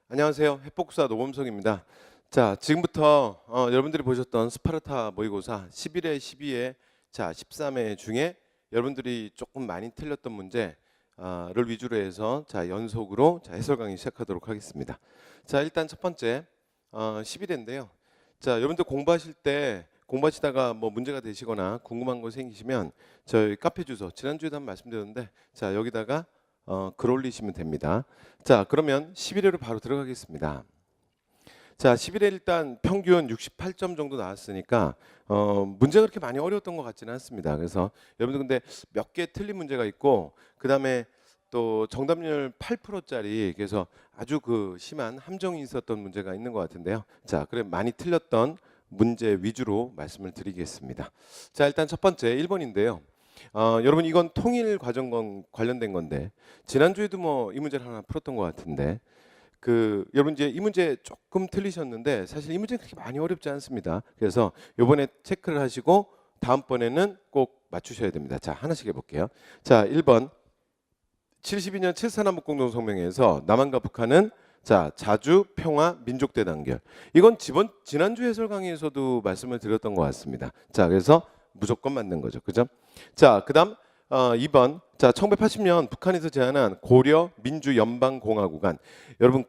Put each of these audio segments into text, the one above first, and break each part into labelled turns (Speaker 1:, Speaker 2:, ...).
Speaker 1: 안녕하세요. 해폭사 노범석입니다. 자, 지금부터 여러분들이 보셨던 스파르타 모의고사 11회, 12회, 자 13회 중에 여러분들이 조금 많이 틀렸던 문제를 위주로 해서 자 연속으로 자 해설 강의 시작하도록 하겠습니다. 자, 일단 첫 번째 11회인데요. 자, 여러분들 공부하시다가 뭐 문제가 되시거나 궁금한 거 생기시면 저희 카페 주소 지난주에도 한번 말씀드렸는데 자 여기다가 글 올리시면 됩니다. 자, 그러면 11회로 바로 들어가겠습니다. 자, 11회 일단 평균 68점 정도 나왔으니까 문제가 그렇게 많이 어려웠던 것 같지는 않습니다. 그래서 여러분들 근데 몇 개 틀린 문제가 있고 그 다음에 또 정답률 8%짜리 그래서 아주 그 심한 함정이 있었던 문제가 있는 것 같은데요. 자, 그래 많이 틀렸던 문제 위주로 말씀을 드리겠습니다. 자, 일단 첫 번째 1번인데요. 여러분 이건 통일 과정 관련된 건데 지난주에도 뭐 이 문제를 하나 풀었던 것 같은데 여러분 이제 이 문제 조금 틀리셨는데 사실 이 문제는 그렇게 많이 어렵지 않습니다. 그래서 이번에 체크를 하시고 다음번에는 꼭 맞추셔야 됩니다. 자, 하나씩 해볼게요. 자, 1번 72년 7.3남북공동성명에서 남한과 북한은 자 자주 평화 민족 대단결. 이건 지난주 해설 강의에서도 말씀을 드렸던 것 같습니다. 자, 그래서 무조건 맞는 거죠. 그죠? 자, 그다음 2번. 자, 1980년 북한에서 제안한 고려 민주연방공화국안. 여러분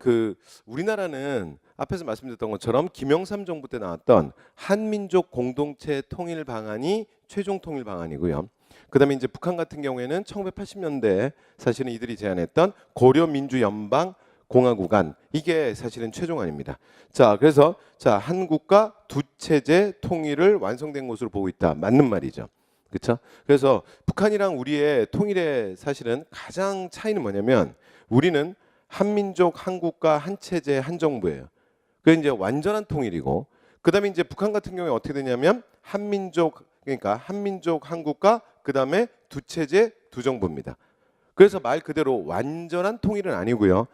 Speaker 1: 우리나라는 앞에서 말씀드렸던 것처럼 김영삼 정부 때 나왔던 한민족 공동체 통일 방안이 최종 통일 방안이고요. 그다음에 이제 북한 같은 경우에는 1980년대 사실은 이들이 제안했던 고려 민주연방 공화국안 이게 사실은 최종안입니다. 자, 그래서 자 한국과 두 체제 통일을 완성된 것으로 보고 있다. 맞는 말이죠. 그렇죠? 그래서 북한이랑 우리의 통일의 사실은 가장 차이는 뭐냐면 우리는 한민족 한국가 한 체제 한 정부예요. 그게 이제 완전한 통일이고 그다음에 이제 북한 같은 경우에 어떻게 되냐면 한민족 그러니까 한민족 한국가 그다음에 두 체제 두 정부입니다. 그래서 말 그대로 완전한 통일은 아니고요.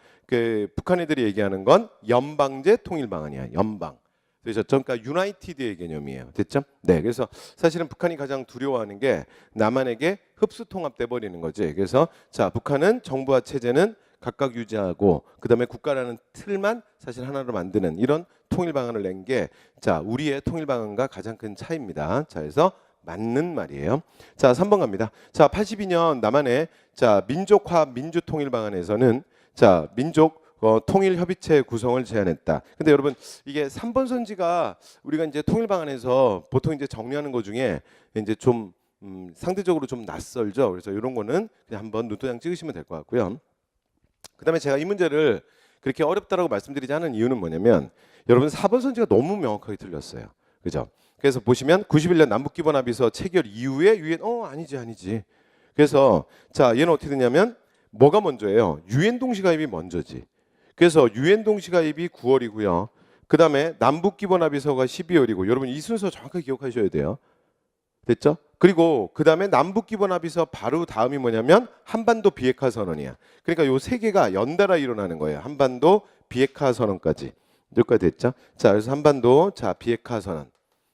Speaker 1: 북한 애들이 얘기하는 건 연방제 통일 방안이야. 연방. 되셨죠? 그러니까 유나이티드의 개념이에요. 됐죠? 네. 그래서 사실은 북한이 가장 두려워하는 게 남한에게 흡수 통합돼 버리는 거지. 그래서 자, 북한은 정부와 체제는 각각 유지하고 그다음에 국가라는 틀만 사실 하나로 만드는 이런 통일 방안을 낸 게 자, 우리의 통일 방안과 가장 큰 차이입니다. 자, 그래서 맞는 말이에요. 자, 3번 갑니다. 자, 82년 남한의 자 민족화 민주통일 방안에서는 자 민족 통일 협의체 구성을 제안했다. 근데 여러분 이게 3번 선지가 우리가 이제 통일 방안에서 보통 이제 정리하는 것 중에 이제 좀 상대적으로 좀 낯설죠. 그래서 이런 거는 그냥 한번 눈도장 찍으시면 될 것 같고요. 그다음에 제가 이 문제를 그렇게 어렵다라고 말씀드리지 않은 이유는 뭐냐면 여러분 4번 선지가 너무 명확하게 틀렸어요. 그죠? 그래서 보시면 91년 남북기본합의서 체결 이후에 유엔 아니지. 그래서 자 얘는 어떻게 되냐면 뭐가 먼저예요? 유엔 동시가입이 먼저지. 그래서 유엔 동시가입이 9월이고요. 그 다음에 남북기본합의서가 12월이고 여러분 이 순서 정확하게 기억하셔야 돼요. 됐죠? 그리고 그 다음에 남북기본합의서 바로 다음이 뭐냐면 한반도 비핵화 선언이야. 그러니까 요 세 개가 연달아 일어나는 거예요. 한반도 비핵화 선언까지. 여기까지 됐죠? 자, 그래서 한반도 자 비핵화 선언.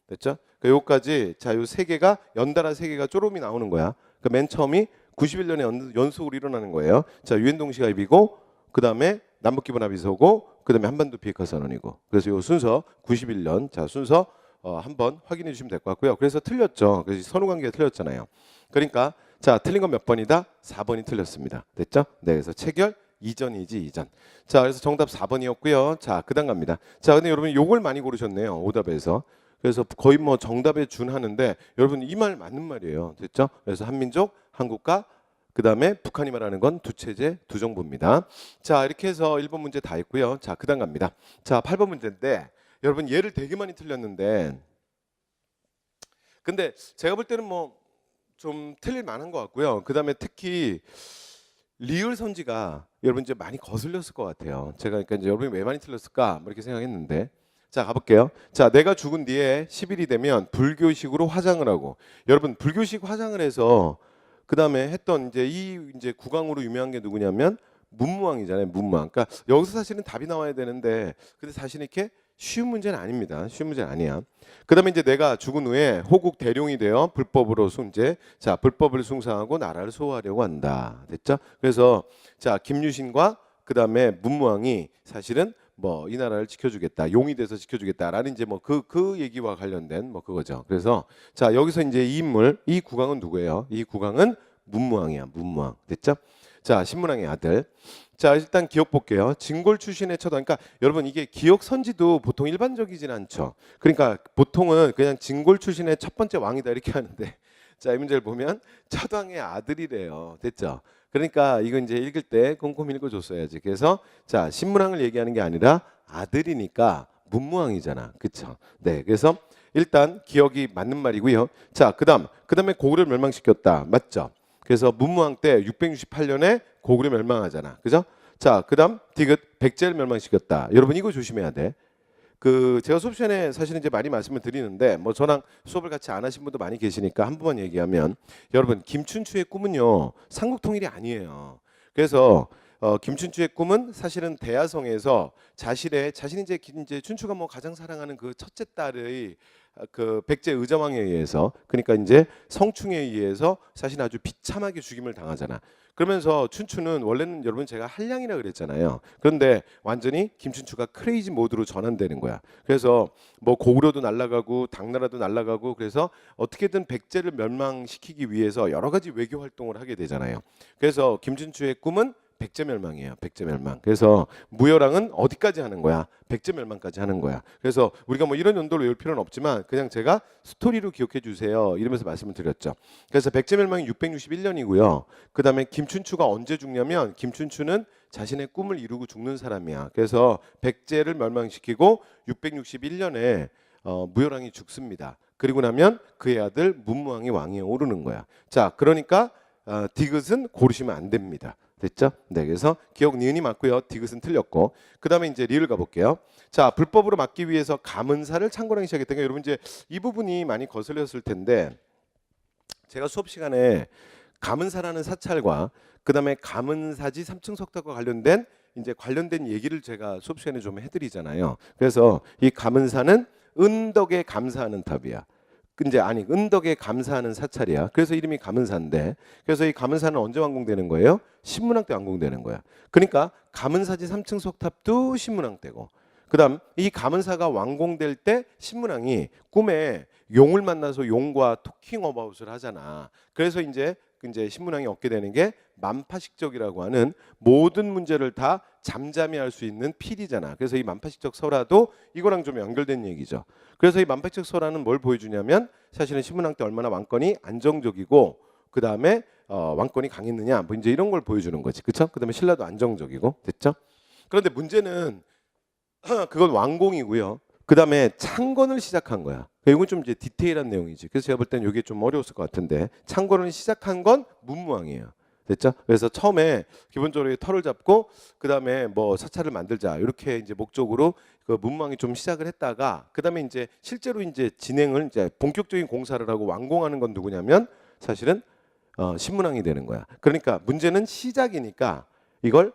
Speaker 1: 됐죠? 요까지 자 요 세 개가 연달아 세 개가 쪼름이 나오는 거야. 그 맨 처음이 91년에 연속으로 일어나는 거예요. 자, 유엔 동시가입이고 그다음에 남북기본합의서고 그다음에 한반도 비핵화 선언이고. 그래서 요 순서 91년 자 순서 한번 확인해 주시면 될 것 같고요. 그래서 틀렸죠. 그래서 선후 관계가 틀렸잖아요. 그러니까 자, 틀린 건 몇 번이다? 4번이 틀렸습니다. 됐죠? 네, 그래서 체결 이전이지 이전. 자, 그래서 정답 4번이었고요. 자, 그다음 갑니다. 자, 근데 여러분 요걸 많이 고르셨네요. 오답에서. 그래서 거의 뭐 정답에 준하는데 여러분 이 말 맞는 말이에요. 됐죠? 그래서 한민족, 한국가 그다음에 북한이 말하는 건 두 체제, 두 정부입니다. 자, 이렇게 해서 1번 문제 다 했고요. 자, 그다음 갑니다. 자, 8번 문제인데 여러분 얘를 되게 많이 틀렸는데 근데 제가 볼 때는 뭐 좀 틀릴 만한 것 같고요. 그다음에 특히 리을 선지가 여러분 이제 많이 거슬렸을 것 같아요. 제가 그러니까 이제 여러분이 왜 많이 틀렸을까 뭐 이렇게 생각했는데 자, 가볼게요. 자, 내가 죽은 뒤에 10일이 되면 불교식으로 화장을 하고 여러분 불교식 화장을 해서 그 다음에 했던 이제 국왕으로 유명한 게 누구냐면 문무왕이잖아요. 문무왕. 그러니까 여기서 사실은 답이 나와야 되는데 근데 사실 이렇게 쉬운 문제는 아닙니다. 쉬운 문제는 아니야. 그다음에 이제 내가 죽은 후에 호국 대룡이 되어 불법으로 숭재. 자, 불법을 숭상하고 나라를 수호하려고 한다. 됐죠? 그래서 자, 김유신과 그다음에 문무왕이 사실은 뭐 이 나라를 지켜주겠다, 용이 돼서 지켜주겠다라는 이제 뭐 그 얘기와 관련된 뭐 그거죠. 그래서 자 여기서 이제 이 인물, 이 국왕은 누구예요? 이 국왕은 문무왕이야. 문무왕 됐죠? 자 신문왕의 아들. 자 일단 기억 볼게요. 진골 출신의 처단. 그러니까 여러분 이게 기억 선지도 보통 일반적이진 않죠. 그러니까 보통은 그냥 진골 출신의 첫 번째 왕이다 이렇게 하는데 자 이 문제를 보면 처왕의 아들이래요. 됐죠? 그러니까 이거 이제 읽을 때 꼼꼼히 읽어줬어야지. 그래서 자 신문왕을 얘기하는 게 아니라 아들이니까 문무왕이잖아, 그렇죠? 네, 그래서 일단 기억이 맞는 말이고요. 자 그다음에 고구려를 멸망시켰다, 맞죠? 그래서 문무왕 때 668년에 고구려 멸망하잖아, 그죠? 자 그다음 디귿 백제를 멸망시켰다. 여러분 이거 조심해야 돼. 그 제가 수업 시간에 사실 이제 많이 말씀을 드리는데 뭐 저랑 수업을 같이 안 하신 분도 많이 계시니까 한 번만 얘기하면 여러분 김춘추의 꿈은요 삼국 통일이 아니에요. 그래서 김춘추의 꿈은 사실은 대야성에서 자신이 이제 춘추가 뭐 가장 사랑하는 그 첫째 딸의 그 백제 의자왕에 의해서 그러니까 이제 성충에 의해서 사실 아주 비참하게 죽임을 당하잖아. 그러면서 춘추는 원래는 여러분 제가 한량이라 그랬잖아요. 그런데 완전히 김춘추가 크레이지 모드로 전환되는 거야. 그래서 뭐 고구려도 날아가고 당나라도 날아가고 그래서 어떻게든 백제를 멸망시키기 위해서 여러 가지 외교 활동을 하게 되잖아요. 그래서 김춘추의 꿈은 백제 멸망이에요. 백제 멸망. 그래서 무열왕은 어디까지 하는 거야? 백제 멸망까지 하는 거야. 그래서 우리가 뭐 이런 연도로 외울 필요는 없지만 그냥 제가 스토리로 기억해 주세요. 이러면서 말씀을 드렸죠. 그래서 백제 멸망이 661년이고요. 그다음에 김춘추가 언제 죽냐면 김춘추는 자신의 꿈을 이루고 죽는 사람이야. 그래서 백제를 멸망시키고 661년에 무열왕이 죽습니다. 그리고 나면 그의 아들 문무왕이 왕위에 오르는 거야. 자, 그러니까 디귿은 고르시면 안 됩니다. 됐죠? 네, 그래서 기억 니은이 맞고요. 디귿은 틀렸고. 그다음에 이제 리을 가볼게요. 자, 불법으로 막기 위해서 가문사를 창궐하기 시작했다니까 여러분 이제 이 부분이 많이 거슬렸을 텐데 제가 수업 시간에 가문사라는 사찰과 그다음에 가문사지 3층 석탑과 관련된 얘기를 제가 수업 시간에 좀 해드리잖아요. 그래서 이 가문사는 은덕에 감사하는 탑이야. 이제 아니 은덕에 감사하는 사찰이야. 그래서 이름이 가문사인데 그래서 이 가문사는 언제 완공되는 거예요? 신문왕 때 완공되는 거야. 그러니까 가문사지 3층 석탑도 신문왕 때고 그다음 이 가문사가 완공될 때 신문왕이 꿈에 용을 만나서 용과 토킹 어바웃을 하잖아. 그래서 이제 신문왕이 얻게 되는 게 만파식적이라고 하는 모든 문제를 다 잠잠히 할 수 있는 필이잖아. 그래서 이 만파식적 설화도 이거랑 좀 연결된 얘기죠. 그래서 이 만파식적 설화는 뭘 보여주냐면 사실은 신문왕 때 얼마나 왕권이 안정적이고 그 다음에 왕권이 강했느냐 뭐 이제 이런 걸 보여주는 거지, 그렇죠? 그 다음에 신라도 안정적이고 됐죠? 그런데 문제는 그건 왕공이고요. 그 다음에 창건을 시작한 거야. 이건 좀 이제 디테일한 내용이지. 그래서 제가 볼 때는 이게 좀 어려웠을 것 같은데 창건을 시작한 건 문무왕이에요. 됐죠? 그래서 처음에 기본적으로 털을 잡고 그 다음에 뭐 사찰을 만들자 이렇게 이제 목적으로 그 문무왕이 좀 시작을 했다가 그 다음에 이제 실제로 이제 진행을 이제 본격적인 공사를 하고 완공하는 건 누구냐면 사실은 신문왕이 되는 거야. 그러니까 문제는 시작이니까 이걸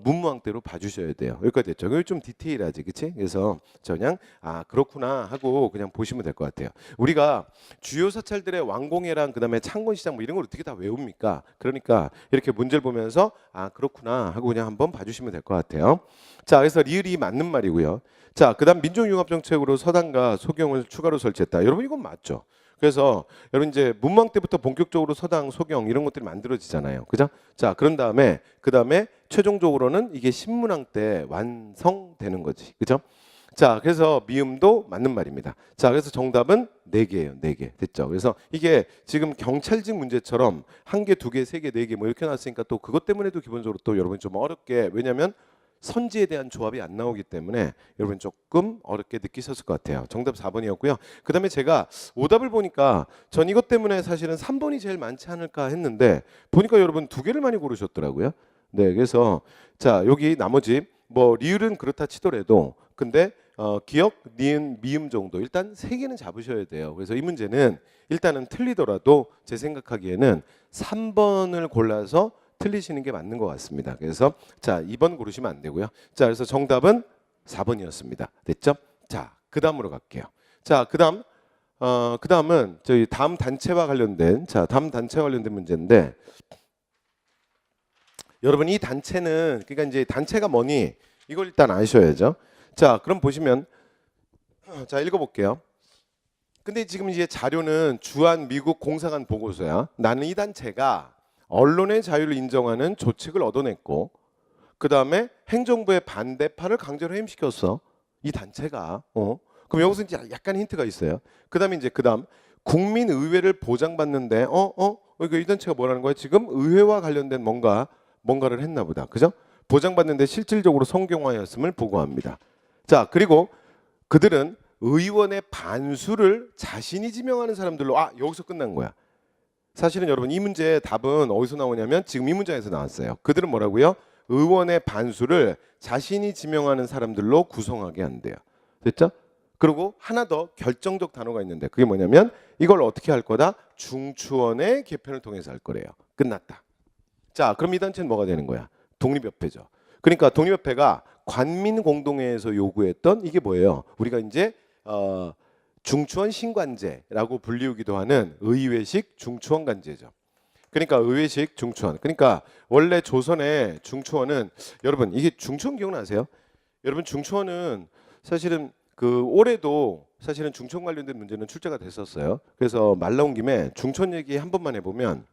Speaker 1: 문무왕 때로 봐주셔야 돼요. 여기까지 됐죠. 이거 좀 디테일하지, 그렇지? 그래서 그냥 그렇구나 하고 그냥 보시면 될 것 같아요. 우리가 주요 사찰들의 왕공예랑 그다음에 창건시장 뭐 이런 걸 어떻게 다 외웁니까? 그러니까 이렇게 문제를 보면서 그렇구나 하고 그냥 한번 봐주시면 될 것 같아요. 자, 그래서 리을이 맞는 말이고요. 자, 그다음 민족융합정책으로 서당과 소경을 추가로 설치했다. 여러분 이건 맞죠? 그래서 여러분 이제 문무왕 때부터 본격적으로 서당, 소경 이런 것들이 만들어지잖아요. 그죠? 자, 그다음에 최종적으로는 이게 신문왕 때 완성되는 거지. 그죠? 자, 그래서 미음도 맞는 말입니다. 자, 그래서 정답은 4개예요. 4개. 됐죠? 그래서 이게 지금 경찰직 문제처럼 1개, 2개, 3개, 4개 뭐 이렇게 나왔으니까 또 그것 때문에도 기본적으로 또 여러분 좀 어렵게 왜냐면 선지에 대한 조합이 안 나오기 때문에 여러분 조금 어렵게 느끼셨을 것 같아요. 정답 4번이었고요. 그다음에 제가 오답을 보니까 전 이것 때문에 사실은 3번이 제일 많지 않을까 했는데 보니까 여러분 2개를 많이 고르셨더라고요. 네, 그래서 자 여기 나머지 뭐 리을은 그렇다 치더라도 근데 기억, 니은, 미음 정도 일단 3개는 잡으셔야 돼요. 그래서 이 문제는 일단은 틀리더라도 제 생각하기에는 3번을 골라서 틀리시는 게 맞는 것 같습니다. 그래서 자 2번 고르시면 안 되고요. 자 그래서 정답은 4번이었습니다. 됐죠? 자 그다음으로 갈게요. 자 그다음은 저희 다음 단체와 관련된 문제인데 여러분 이 단체는 그러니까 이제 단체가 뭐니? 이걸 일단 아셔야죠. 자, 그럼 보시면 자, 읽어볼게요. 근데 지금 이제 자료는 주한 미국 공사관 보고서야. 나는 이 단체가 언론의 자유를 인정하는 조칙을 얻어냈고 그 다음에 행정부의 반대파를 강제로 해임시켰어. 이 단체가. 그럼 여기서 이제 약간 힌트가 있어요. 그 다음에 이제 그다음 국민의회를 보장받는데 그러니까 이 단체가 뭐라는 거야? 지금 의회와 관련된 뭔가를 했나 보다. 그죠? 보장받는데 실질적으로 성공하였음을 보고합니다. 자, 그리고 그들은 의원의 반수를 자신이 지명하는 사람들로 여기서 끝난 거야. 사실은 여러분 이 문제의 답은 어디서 나오냐면 지금 이 문장에서 나왔어요. 그들은 뭐라고요? 의원의 반수를 자신이 지명하는 사람들로 구성하게 한대요. 됐죠? 그리고 하나 더 결정적 단어가 있는데 그게 뭐냐면 이걸 어떻게 할 거다? 중추원의 개편을 통해서 할 거래요. 끝났다. 자, 그럼 이 단체는 뭐가 되는 거야? 독립협회죠. 그러니까 독립협회가 관민공동회에서 요구했던 이게 뭐예요? 우리가 이제 중추원 신관제라고 불리우기도 하는 의회식 중추원관제죠. 그러니까 의회식 중추원. 그러니까 원래 조선의 중추원은 여러분 이게 중추원 기억나세요? 여러분 중추원은 사실은 그 올해도 사실은 중추원 관련된 문제는 출제가 됐었어요. 그래서 말 나온 김에 중추원 얘기 한 번만 해보면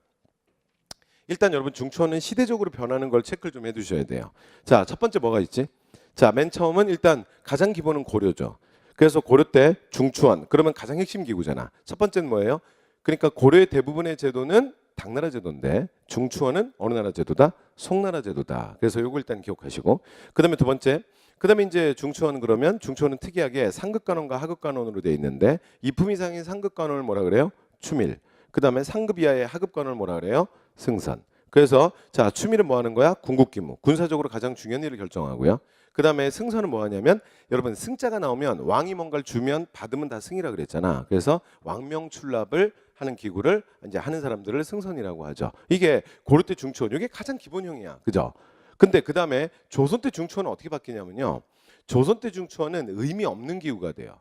Speaker 1: 일단 여러분 중추원은 시대적으로 변하는 걸 체크를 좀 해두셔야 돼요. 자, 첫 번째 뭐가 있지? 자, 맨 처음은 일단 가장 기본은 고려죠. 그래서 고려 때 중추원 그러면 가장 핵심 기구잖아. 첫 번째는 뭐예요? 그러니까 고려의 대부분의 제도는 당나라 제도인데 중추원은 어느 나라 제도다? 송나라 제도다. 그래서 요거 일단 기억하시고 그다음에 두 번째 그다음에 이제 중추원 그러면 중추원은 특이하게 상급간원과 하급간원으로 돼 있는데 이품 이상의 상급간원을 뭐라 그래요? 추밀. 그다음에 상급 이하의 하급간원을 뭐라 그래요? 승선. 그래서 자 추밀은 뭐 하는 거야? 군국기무. 군사적으로 가장 중요한 일을 결정하고요. 그다음에 승선은 뭐 하냐면 여러분 승자가 나오면 왕이 뭔가를 주면 받으면 다 승이라 그랬잖아. 그래서 왕명출납을 하는 기구를 이제 하는 사람들을 승선이라고 하죠. 이게 고려 때 중추원 이게 가장 기본형이야. 그죠? 근데 그다음에 조선 때 중추원은 어떻게 바뀌냐면요. 조선 때 중추원은 의미 없는 기구가 돼요.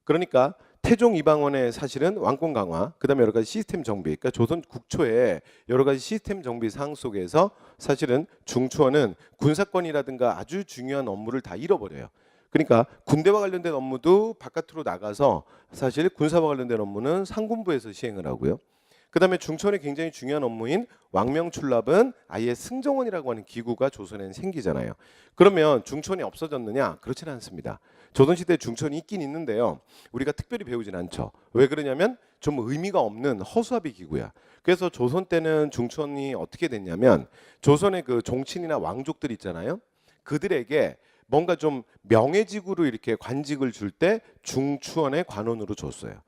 Speaker 1: 그러니까 태종 이방원의 사실은 왕권 강화, 그다음에 여러 가지 시스템 정비, 그러니까 조선 국초의 여러 가지 시스템 정비 사항 속에서 사실은 중추원은 군사권이라든가 아주 중요한 업무를 다 잃어버려요. 그러니까 군대와 관련된 업무도 바깥으로 나가서 사실 군사와 관련된 업무는 상군부에서 시행을 하고요. 그다음에 중추원의 굉장히 중요한 업무인 왕명출납은 아예 승정원이라고 하는 기구가 조선에는 생기잖아요. 그러면 중추원이 없어졌느냐? 그렇지는 않습니다. 조선시대에 중추원이 있긴 있는데요. 우리가 특별히 배우진 않죠. 왜 그러냐면 좀 의미가 없는 허수아비 기구야. 그래서 조선 때는 중추원이 어떻게 됐냐면 조선의 그 종친이나 왕족들 있잖아요. 그들에게 뭔가 좀 명예직으로 이렇게 관직을 줄 때 중추원의 관원으로 줬어요.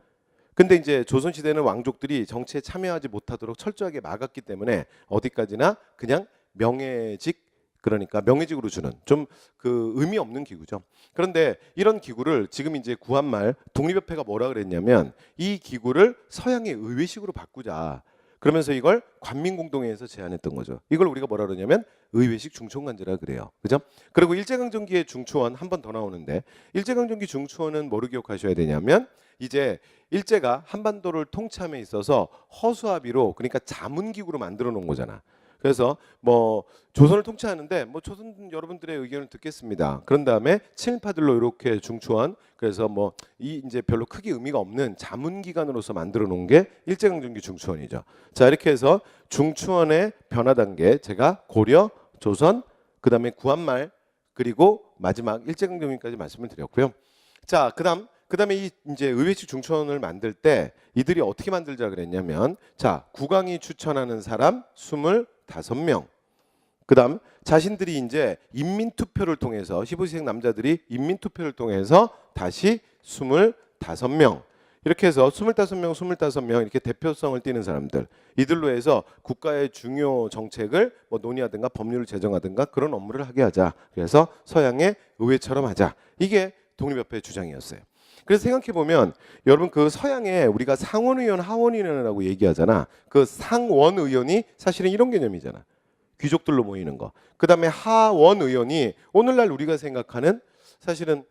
Speaker 1: 근데 이제 조선시대는 왕족들이 정치에 참여하지 못하도록 철저하게 막았기 때문에 어디까지나 그냥 명예직 그러니까 명예직으로 주는 좀 그 의미 없는 기구죠. 그런데 이런 기구를 지금 이제 구한말 독립협회가 뭐라 그랬냐면 이 기구를 서양의 의회식으로 바꾸자. 그러면서 이걸 관민공동회에서 제안했던 거죠. 이걸 우리가 뭐라 그러냐면 의회식 중추원관제라 그래요. 그죠? 그리고 일제강점기의 중추원 한 번 더 나오는데 일제강점기 중추원은 뭐를 기억하셔야 되냐면 이제 일제가 한반도를 통치함에 있어서 허수아비로 그러니까 자문기구로 만들어 놓은 거잖아. 그래서 뭐 조선을 통치하는데 뭐 조선 여러분들의 의견을 듣겠습니다. 그런 다음에 친일파들로 이렇게 중추원 그래서 뭐 이 이제 별로 크게 의미가 없는 자문기관으로서 만들어 놓은 게 일제강점기 중추원이죠. 자 이렇게 해서 중추원의 변화 단계 제가 고려, 조선, 그다음에 구한말 그리고 마지막 일제강점기까지 말씀을 드렸고요. 자 그다음에 이 이제 의회식 중추원을 만들 때 이들이 어떻게 만들자 그랬냐면 자 국왕이 추천하는 사람 25명 그다음 자신들이 이제 인민투표를 통해서 15세 남자들이 인민투표를 통해서 다시 25명 이렇게 해서 25명 이렇게 대표성을 띠는 사람들 이들로 해서 국가의 중요 정책을 뭐 논의하든가 법률을 제정하든가 그런 업무를 하게 하자. 그래서 서양의 의회처럼 하자. 이게 독립협회의 주장이었어요. 그래서 생각해 보면 여러분 그 서양에 우리가 상원의원, 하원의원이라고 얘기하잖아. 그 상원의원이 사실은 이런 개념이잖아. 귀족들로 모이는 거. 그다음에 하원의원이 오늘날 우리가 생각하는 사실은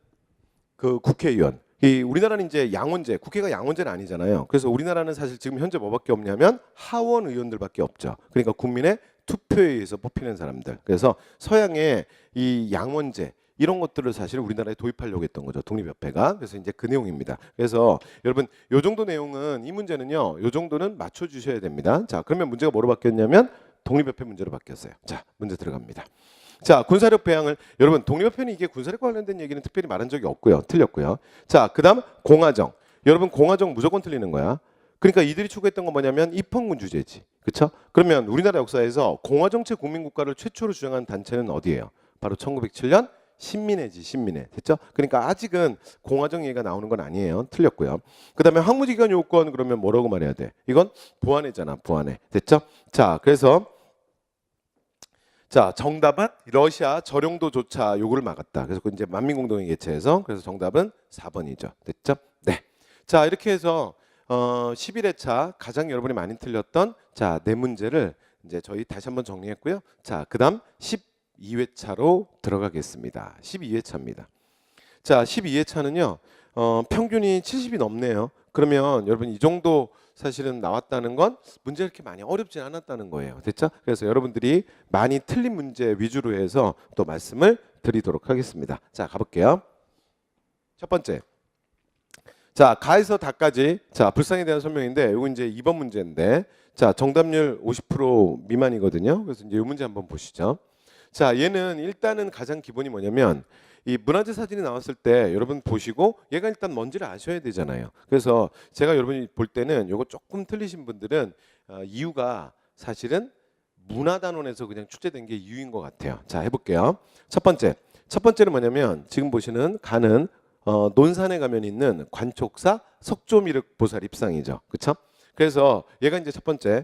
Speaker 1: 그 국회의원. 이 우리나라는 이제 양원제, 국회가 양원제는 아니잖아요. 그래서 우리나라는 사실 지금 현재 뭐밖에 없냐면 하원 의원들밖에 없죠. 그러니까 국민의 투표에 의해서 뽑히는 사람들. 그래서 서양의 이 양원제 이런 것들을 사실 우리나라에 도입하려고 했던 거죠. 독립협회가. 그래서 이제 그 내용입니다. 그래서 여러분 요 정도 내용은 이 문제는요. 요 정도는 맞춰 주셔야 됩니다. 자, 그러면 문제가 뭐로 바뀌었냐면 독립협회 문제로 바뀌었어요. 자, 문제 들어갑니다. 자, 군사력 배양을 여러분 독립협회는 이게 군사력과 관련된 얘기는 특별히 말한 적이 없고요. 틀렸고요. 자, 그다음 공화정. 여러분 공화정 무조건 틀리는 거야. 그러니까 이들이 추구했던 건 뭐냐면 입헌군 주제지. 그렇죠? 그러면 우리나라 역사에서 공화정체 국민국가를 최초로 주장한 단체는 어디예요? 바로 1907년 신민회지. 신민회. 됐죠? 그러니까 아직은 공화정 얘기가 나오는 건 아니에요. 틀렸고요. 그다음에 항무지기간 요건 그러면 뭐라고 말해야 돼? 이건 부안회잖아. 부안회. 됐죠? 자, 그래서 자, 정답은 러시아 저령도조차 요구를 막았다. 그래서 이제 만민공동회 개최해서 그래서 정답은 4번이죠. 됐죠? 네. 자, 이렇게 해서 11회차 가장 여러분이 많이 틀렸던 자, 네 문제를 이제 저희 다시 한번 정리했고요. 자, 그다음 12회차로 들어가겠습니다. 12회차입니다. 자, 12회차는요. 평균이 70이 넘네요. 그러면 여러분 이 정도 사실은 나왔다는 건 문제 이렇게 많이 어렵진 않았다는 거예요. 됐죠? 그래서 여러분들이 많이 틀린 문제 위주로 해서 또 말씀을 드리도록 하겠습니다. 자, 가볼게요. 첫 번째. 자, 가에서 다까지 자, 불상에 대한 설명인데 이거 이제 2번 문제인데 자, 정답률 50% 미만이거든요. 그래서 이제 이 문제 한번 보시죠. 자, 얘는 일단은 가장 기본이 뭐냐면 이 문화재 사진이 나왔을 때 여러분 보시고 얘가 일단 뭔지를 아셔야 되잖아요. 그래서 제가 여러분이 볼 때는 요거 조금 틀리신 분들은 이유가 사실은 문화단원에서 그냥 출제된 게 이유인 것 같아요. 자, 해볼게요. 첫 번째는 뭐냐면 지금 보시는 가는 논산에 가면 있는 관촉사 석조미륵보살 입상이죠. 그렇죠? 그래서 얘가 이제 첫 번째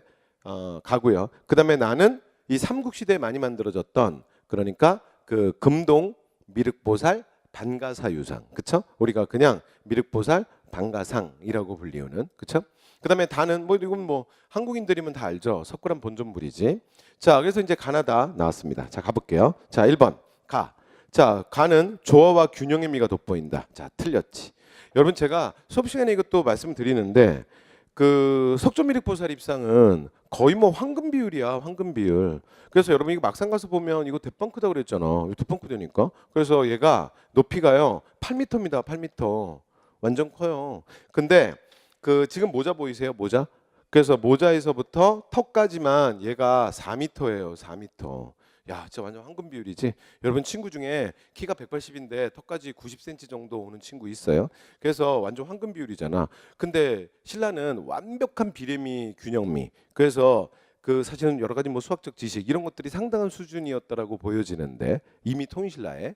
Speaker 1: 가고요. 그다음에 나는 이 삼국시대에 많이 만들어졌던 그러니까 그 금동 미륵보살 반가사유상. 그렇죠? 우리가 그냥 미륵보살 반가상이라고 불리우는. 그렇죠? 그다음에 다는 뭐 이건 뭐 한국인들이면 다 알죠. 석굴암 본尊물이지. 자, 그래서 이제 가나다 나왔습니다. 자, 가볼게요. 자, 1번 가. 자, 가는 조화와 균형의 미가 돋보인다. 자, 틀렸지. 여러분 제가 수업 시간에 이것도 말씀드리는데 그 석조미륵보살 입상은 거의 뭐 황금 비율이야. 황금 비율. 그래서 여러분 이거 막상 가서 보면 이거 대빵크다 그랬잖아. 이거 대빵크다니까. 그래서 얘가 높이가요 8m입니다. 8m. 완전 커요. 근데 그 지금 모자 보이세요? 모자? 그래서 모자에서부터 턱까지만 얘가 4m예요. 4m. 야, 진짜 완전 황금 비율이지. 여러분 친구 중에 키가 180인데 턱까지 90cm 정도 오는 친구 있어요. 그래서 완전 황금 비율이잖아. 근데 신라는 완벽한 비례미, 균형미. 그래서 그 사실은 여러 가지 뭐 수학적 지식 이런 것들이 상당한 수준이었다라고 보여지는데 이미 통일신라에.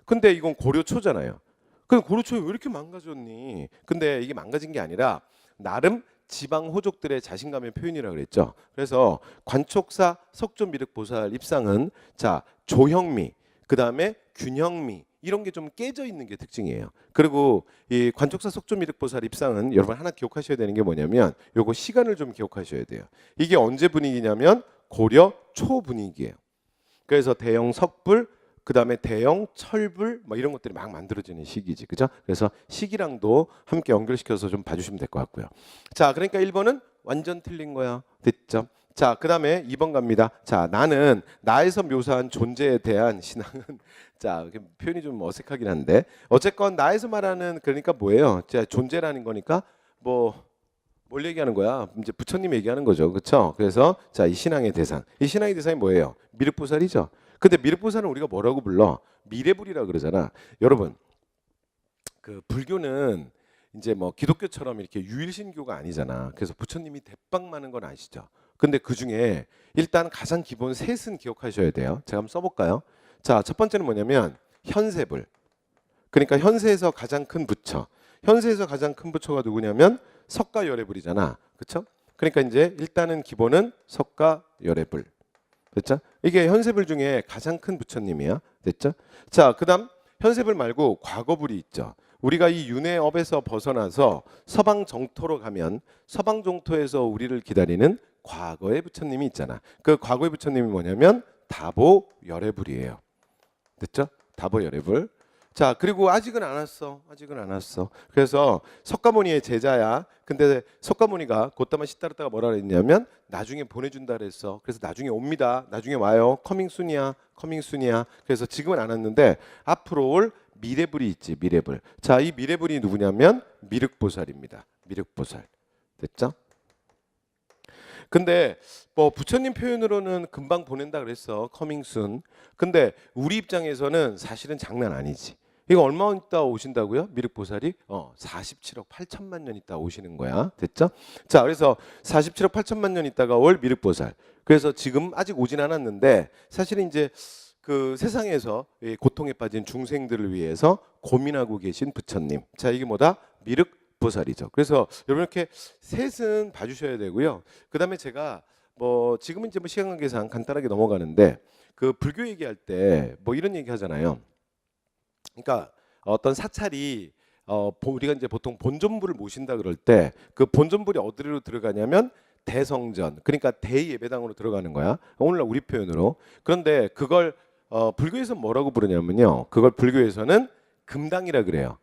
Speaker 1: 근데 이건 고려 초잖아요. 근데 고려 초에 왜 이렇게 망가졌니? 근데 이게 망가진 게 아니라 나름 지방 호족들의 자신감의 표현이라고 그랬죠. 그래서 관촉사 석조미륵보살 입상은 자, 조형미, 그다음에 균형미 이런 게 좀 깨져 있는 게 특징이에요. 그리고 이 관촉사 석조미륵보살 입상은 여러분 하나 기억하셔야 되는 게 뭐냐면 요거 시간을 좀 기억하셔야 돼요. 이게 언제 분위기냐면 고려 초 분위기예요. 그래서 대형 석불 그다음에 대형 철불 뭐 이런 것들이 막 만들어지는 시기지. 그죠? 그래서 시기랑도 함께 연결시켜서 좀 봐주시면 될 것 같고요. 자, 그러니까 1번은 완전 틀린 거야. 됐죠? 자, 그다음에 2번 갑니다. 자, 나는 나에서 묘사한 존재에 대한 신앙은 자, 표현이 좀 어색하긴 한데 어쨌건 나에서 말하는 그러니까 뭐예요? 자, 존재라는 거니까 뭘 얘기하는 거야? 이제 부처님 얘기하는 거죠. 그렇죠? 그래서 자, 이 신앙의 대상. 이 신앙의 대상이 뭐예요? 미륵보살이죠. 근데 미륵보살은 우리가 뭐라고 불러? 미래불이라고 그러잖아. 여러분, 그 불교는 이제 뭐 기독교처럼 이렇게 유일신교가 아니잖아. 그래서 부처님이 대빵 많은 건 아시죠? 근데 그 중에 일단 가장 기본 셋은 기억하셔야 돼요. 제가 한번 써볼까요? 자, 첫 번째는 뭐냐면 현세불. 그러니까 현세에서 가장 큰 부처. 현세에서 가장 큰 부처가 누구냐면 석가열애불이잖아. 그렇죠? 그러니까 이제 일단은 기본은 석가열애불. 됐죠? 이게 현세불 중에 가장 큰 부처님이야. 됐죠? 자, 그다음 현세불 말고 과거불이 있죠. 우리가 이 윤회업에서 벗어나서 서방 정토로 가면 서방 정토에서 우리를 기다리는 과거의 부처님이 있잖아. 그 과거의 부처님이 뭐냐면 다보열애불이에요. 됐죠? 다보열애불. 자, 그리고 아직은 안 왔어. 아직은 안 왔어. 그래서 석가모니의 제자야. 근데 석가모니가 곧다마 시타르타가 뭐라 그랬냐면 나중에 보내준다 그랬어. 그래서 나중에 옵니다. 나중에 와요. 커밍 순이야. 커밍 순이야. 그래서 지금은 안 왔는데 앞으로 올 미래불이 있지. 미래불. 자, 이 미래불이 누구냐면 미륵보살입니다. 미륵보살. 됐죠? 근데 뭐 부처님 표현으로는 금방 보낸다 그랬어. 커밍 순. 근데 우리 입장에서는 사실은 장난 아니지. 이거 얼마 있다 오신다고요? 미륵보살이? 47억 8천만 년 있다 오시는 거야. 됐죠? 자, 그래서 47억 8천만 년 있다가 올 미륵보살. 그래서 지금 아직 오진 않았는데 사실은 이제 그 세상에서 이 고통에 빠진 중생들을 위해서 고민하고 계신 부처님. 자, 이게 뭐다? 미륵보살이죠. 그래서 여러분 이렇게 셋은 봐주셔야 되고요. 그 다음에 제가 뭐 지금은 이제 뭐 시간 관계상 간단하게 넘어가는데 그 불교 얘기할 때 뭐 이런 얘기 하잖아요. 그러니까 어떤 사찰이 우리가 이제 보통 본존부를 모신다 그럴 때 그 본존불이 어디로 들어가냐면 대성전, 그러니까 대예배당으로 들어가는 거야. 오늘날 우리 표현으로. 그런데 그걸 불교에서 뭐라고 부르냐면요. 그걸 불교에서는 금당이라 그래요.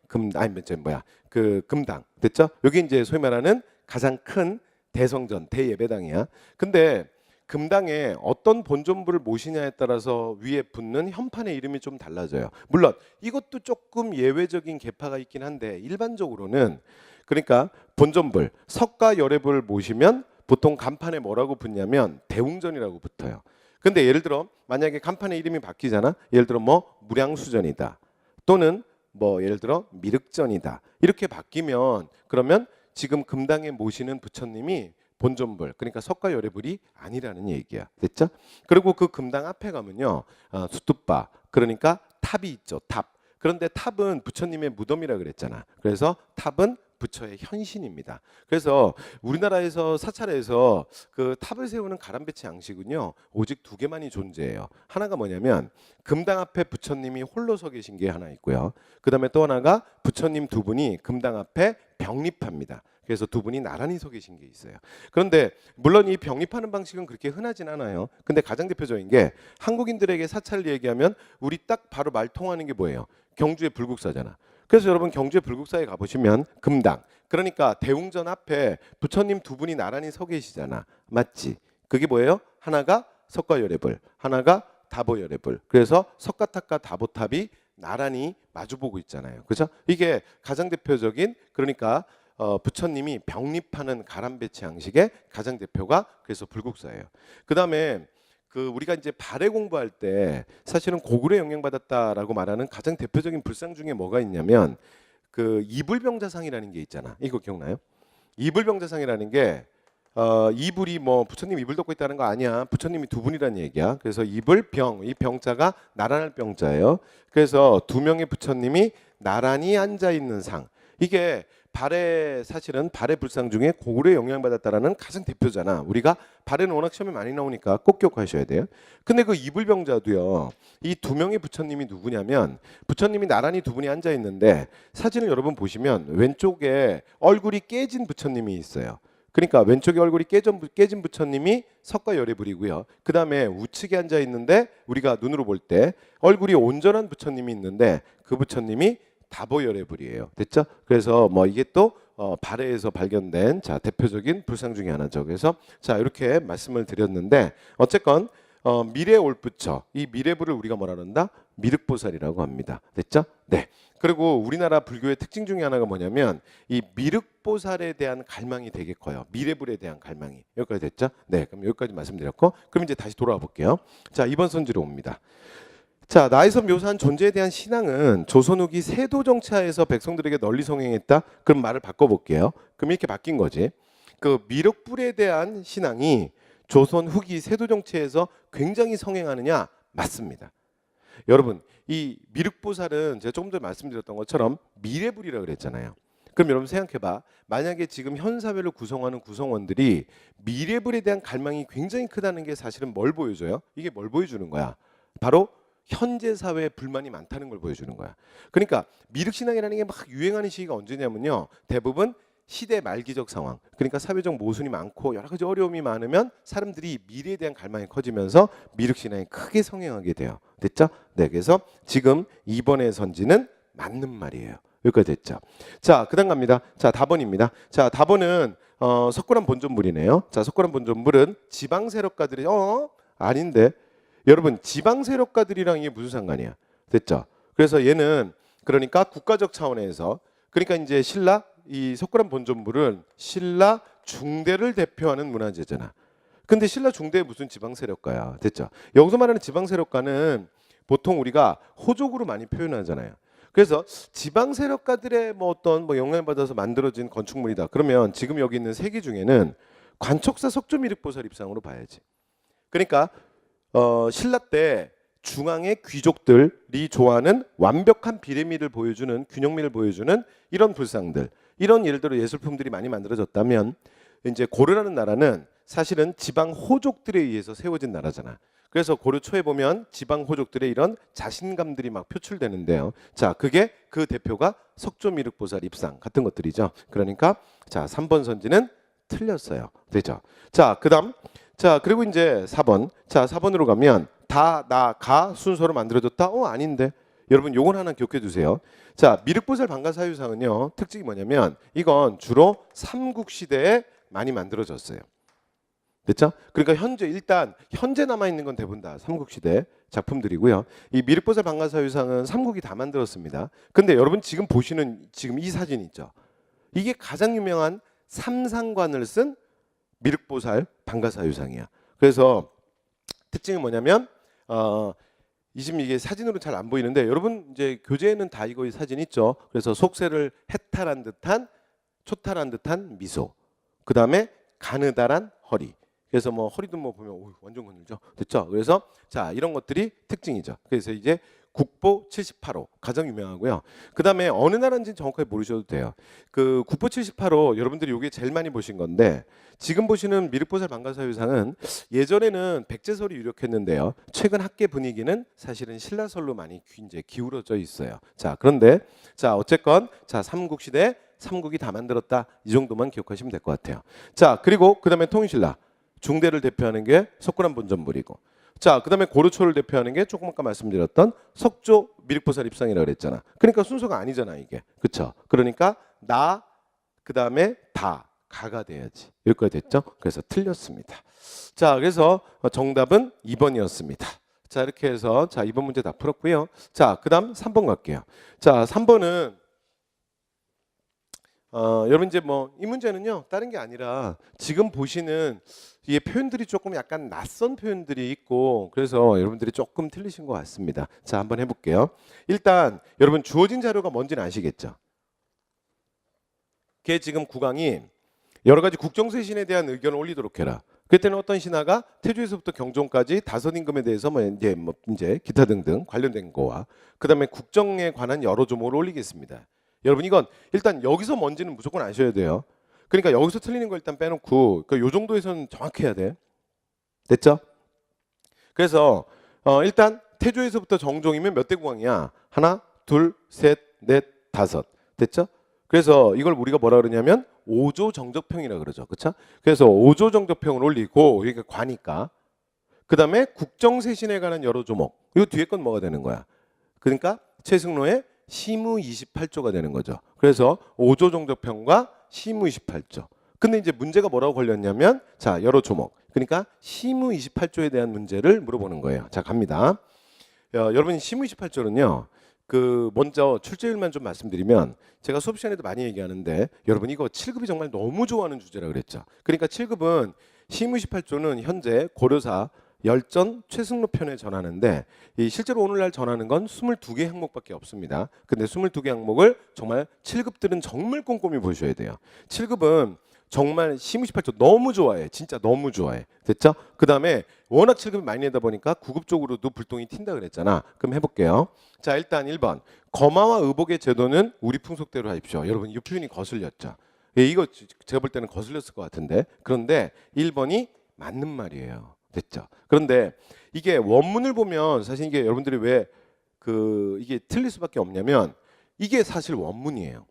Speaker 1: 그 금당. 됐죠? 여기 이제 소위 말하는 가장 큰 대성전, 대예배당이야. 근데 금당에 어떤 본존부를 모시냐에 따라서 위에 붙는 현판의 이름이 좀 달라져요. 물론 이것도 조금 예외적인 계파가 있긴 한데 일반적으로는 그러니까 본존불, 석가열애불을 모시면 보통 간판에 뭐라고 붙냐면 대웅전이라고 붙어요. 근데 예를 들어 만약에 간판의 이름이 바뀌잖아. 예를 들어 뭐 무량수전이다. 또는 뭐 예를 들어 미륵전이다. 이렇게 바뀌면 그러면 지금 금당에 모시는 부처님이 본존불, 그러니까 석가열애불이 아니라는 얘기야. 됐죠? 그리고 그 금당 앞에 가면요. 수뚜빠, 그러니까 탑이 있죠. 탑. 그런데 탑은 부처님의 무덤이라 그랬잖아. 그래서 탑은 부처의 현신입니다. 그래서 우리나라에서 사찰에서 그 탑을 세우는 가람배치 양식은요. 오직 두 개만이 존재해요. 하나가 뭐냐면 금당 앞에 부처님이 홀로 서 계신 게 하나 있고요. 그다음에 또 하나가 부처님 두 분이 금당 앞에 병립합니다. 그래서 두 분이 나란히 서 계신 게 있어요. 그런데 물론 이 병립하는 방식은 그렇게 흔하진 않아요. 근데 가장 대표적인 게 한국인들에게 사찰을 얘기하면 우리 딱 바로 말 통하는 게 뭐예요? 경주의 불국사잖아. 그래서 여러분 경주의 불국사에 가보시면 금당, 그러니까 대웅전 앞에 부처님 두 분이 나란히 서 계시잖아. 맞지? 그게 뭐예요? 하나가 석가열애불, 하나가 다보열애불. 그래서 석가탑과 다보탑이 나란히 마주보고 있잖아요. 그렇죠? 이게 가장 대표적인 그러니까 부처님이 병립하는 가람배치 양식의 가장 대표가 그래서 불국사예요. 그다음에 그 우리가 이제 발해 공부할 때 사실은 고굴에 영향받았다라고 말하는 가장 대표적인 불상 중에 뭐가 있냐면 그 이불병자상이라는 게 있잖아. 이거 기억나요? 이불병자상이라는 게 이불이 뭐 부처님 이불 덮고 있다는 거 아니야. 부처님이 두 분이라는 얘기야. 그래서 이불병, 이 병자가 나란할 병자예요. 그래서 두 명의 부처님이 나란히 앉아 있는 상. 이게 발해 사실은 발해 불상 중에 고굴에 영향받았다라는 가장 대표잖아. 우리가 발해는 워낙 시험에 많이 나오니까 꼭 기억하셔야 돼요. 근데 그 이불병자도요. 이 두 명의 부처님이 누구냐면 부처님이 나란히 두 분이 앉아 있는데 사진을 여러분 보시면 왼쪽에 얼굴이 깨진 부처님이 있어요. 그러니까 왼쪽에 얼굴이 깨진 부처님이 석가열애불이고요. 그 다음에 우측에 앉아 있는데 우리가 눈으로 볼 때 얼굴이 온전한 부처님이 있는데 그 부처님이 다보열애불이에요. 됐죠? 그래서 뭐 이게 또 발해에서 발견된 자 대표적인 불상 중에 하나죠. 그래서 자 이렇게 말씀을 드렸는데 어쨌건 미래 올 부처, 이 미래불을 우리가 뭐라 그런다? 미륵보살이라고 합니다. 됐죠? 네. 그리고 우리나라 불교의 특징 중에 하나가 뭐냐면 이 미륵보살에 대한 갈망이 되게 커요. 미래불에 대한 갈망이. 여기까지 됐죠? 네. 그럼 여기까지 말씀드렸고 그럼 이제 다시 돌아와 볼게요. 자 이번 선지로 옵니다. 자, 나에서 묘사한 존재에 대한 신앙은 조선 후기 세도 정치하에서 백성들에게 널리 성행했다. 그럼 말을 바꿔볼게요. 그럼 이렇게 바뀐 거지. 그 미륵불에 대한 신앙이 조선 후기 세도 정치에서 굉장히 성행하느냐? 맞습니다. 여러분, 이 미륵보살은 제가 조금 전에 말씀드렸던 것처럼 미래불이라 그랬잖아요. 그럼 여러분 생각해봐. 만약에 지금 현 사회를 구성하는 구성원들이 미래불에 대한 갈망이 굉장히 크다는 게 사실은 뭘 보여줘요? 이게 뭘 보여주는 거야? 바로 현재 사회에 불만이 많다는 걸 보여주는 거야. 그러니까 미륵신앙이라는 게 막 유행하는 시기가 언제냐면요. 대부분 시대 말기적 상황. 그러니까 사회적 모순이 많고 여러 가지 어려움이 많으면 사람들이 미래에 대한 갈망이 커지면서 미륵신앙이 크게 성행하게 돼요. 됐죠? 네, 그래서 지금 이번의 선지는 맞는 말이에요. 여기까지 됐죠. 자, 그다음 갑니다. 자, 답원입니다. 자, 답원은 석굴암 본전물이네요. 자, 석굴암 본전물은 지방 세력가들이 아닌데 여러분 지방 세력가들이랑 이게 무슨 상관이야? 됐죠? 그래서 얘는 그러니까 국가적 차원에서 그러니까 이제 신라 이 석굴암 본전물은 신라 중대를 대표하는 문화재잖아. 근데 신라 중대에 무슨 지방 세력가야? 됐죠? 여기서 말하는 지방 세력가는 보통 우리가 호족으로 많이 표현하잖아요. 그래서 지방 세력가들의 뭐 어떤 뭐 영향을 받아서 만들어진 건축물이다. 그러면 지금 여기 있는 세 개 중에는 관촉사 석조미륵보살 입상으로 봐야지. 그러니까 신라 때 중앙의 귀족들이 좋아하는 완벽한 비례미를 보여주는 균형미를 보여주는 이런 불상들, 이런 예를 들어 예술품들이 많이 만들어졌다면 이제 고려라는 나라는 사실은 지방 호족들에 의해서 세워진 나라잖아. 그래서 고려 초에 보면 지방 호족들의 이런 자신감들이 막 표출되는데요. 자, 그게 그 대표가 석조미륵보살 입상 같은 것들이죠. 그러니까 자, 3번 선지는 틀렸어요. 되죠? 자, 그다음 자, 그리고 이제 4번. 자, 4번으로 가면 다, 나, 가 순서로 만들어졌다? 아닌데. 여러분 요건 하나 기억해 두세요. 자, 미륵보살 방가사유상은요. 특징이 뭐냐면 이건 주로 삼국시대에 많이 만들어졌어요. 됐죠? 그러니까 일단 현재 남아 있는 건 대부분 다 삼국시대 작품들이고요. 이 미륵보살 방가사유상은 삼국이 다 만들었습니다. 근데 여러분 지금 보시는 지금 이 사진 있죠? 이게 가장 유명한 삼상관을 쓴 미륵보살 방가사유상이야. 그래서 특징이 뭐냐면 지금 이게 사진으로 잘 안 보이는데 여러분 이제 교재에는 다 이거 사진 있죠. 그래서 속세를 해탈한 듯한 초탈한 듯한 미소. 그 다음에 가느다란 허리. 그래서 뭐 허리도 뭐 보면 완전 건들죠. 됐죠? 그래서 자 이런 것들이 특징이죠. 그래서 이제 국보 78호 가장 유명하고요. 그 다음에 어느 나라인지 정확하게 모르셔도 돼요. 그 국보 78호 여러분들이 이게 제일 많이 보신 건데 지금 보시는 미륵보살 방가사유상은 예전에는 백제설이 유력했는데요. 최근 학계 분위기는 사실은 신라설로 많이 이제 기울어져 있어요. 자 그런데 자 어쨌건 자 삼국시대 삼국이 다 만들었다 이 정도만 기억하시면 될 것 같아요. 자 그리고 그 다음에 통일신라 중대를 대표하는 게 석굴암 본전물이고 자, 그다음에 고려초를 대표하는 게 조금 아까 말씀드렸던 석조 미륵보살 입상이라고 그랬잖아. 그러니까 순서가 아니잖아, 이게. 그렇죠? 그러니까 나 그다음에 다 가가 돼야지. 여기까지 됐죠? 그래서 틀렸습니다. 자, 그래서 정답은 2번이었습니다. 자, 이렇게 해서 자, 2번 문제 다 풀었고요. 자, 그다음 3번 갈게요. 자, 3번은 여러분 이제 뭐 이 문제는요 다른 게 아니라 지금 보시는 이 표현들이 조금 약간 낯선 표현들이 있고 그래서 여러분들이 조금 틀리신 것 같습니다. 자 한번 해볼게요. 일단 여러분 주어진 자료가 뭔지는 아시겠죠? 걔 지금 국왕이 여러 가지 국정쇄신에 대한 의견을 올리도록 해라. 그때는 어떤 신하가 태조에서부터 경종까지 다섯 임금에 대해서 이제 기타 등등 관련된 거와 그다음에 국정에 관한 여러 조목을 올리겠습니다. 여러분 이건 일단 여기서 뭔지는 무조건 아셔야 돼요. 그러니까 여기서 틀리는 거 일단 빼놓고 요 정도에서는 정확해야 돼. 됐죠? 그래서 일단 태조에서부터 정종이면 몇 대 국왕이야? 하나, 둘, 셋, 넷, 다섯. 됐죠? 그래서 이걸 우리가 뭐라 그러냐면 오조 정적평이라 그러죠. 그렇죠? 그래서 오조 정적평을 올리고 이게 과니까 그다음에 국정쇄신에 관한 여러 조목. 이 뒤에 건 뭐가 되는 거야? 그러니까 최승로의 시무 28조가 되는 거죠. 그래서 5조 정적평과 시무 28조. 근데 이제 문제가 뭐라고 걸렸냐면 자 여러 조목. 그러니까 시무 28조에 대한 문제를 물어보는 거예요. 자 갑니다. 여러분 시무 28조는요. 그 먼저 출제율만 좀 말씀드리면 제가 수업 시간에도 많이 얘기하는데 여러분 이거 7급이 정말 너무 좋아하는 주제라 그랬죠. 그러니까 7급은 시무 28조는 현재 고려사 열전 최승로 편에 전하는데 이 실제로 오늘날 전하는 건 22개 항목밖에 없습니다. 근데 22개 항목을 정말 7급들은 정말 꼼꼼히 보셔야 돼요. 7급은 정말 시무 18조 너무 좋아해. 진짜 너무 좋아해. 됐죠? 그다음에 워낙 7급이 많이 내다 보니까 9급 쪽으로도 불똥이 튄다 그랬잖아. 그럼 해볼게요. 자 일단 1번 거마와 의복의 제도는 우리 풍속대로 하십시오. 여러분 이 표현이 거슬렸죠. 예, 이거 제가 볼 때는 거슬렸을 것 같은데 그런데 1번이 맞는 말이에요. 됐죠. 그런데 이게 원문을 보면 사실 이게 여러분들이 왜 이게 틀릴 수밖에 없냐면 이게 사실 원문이에요.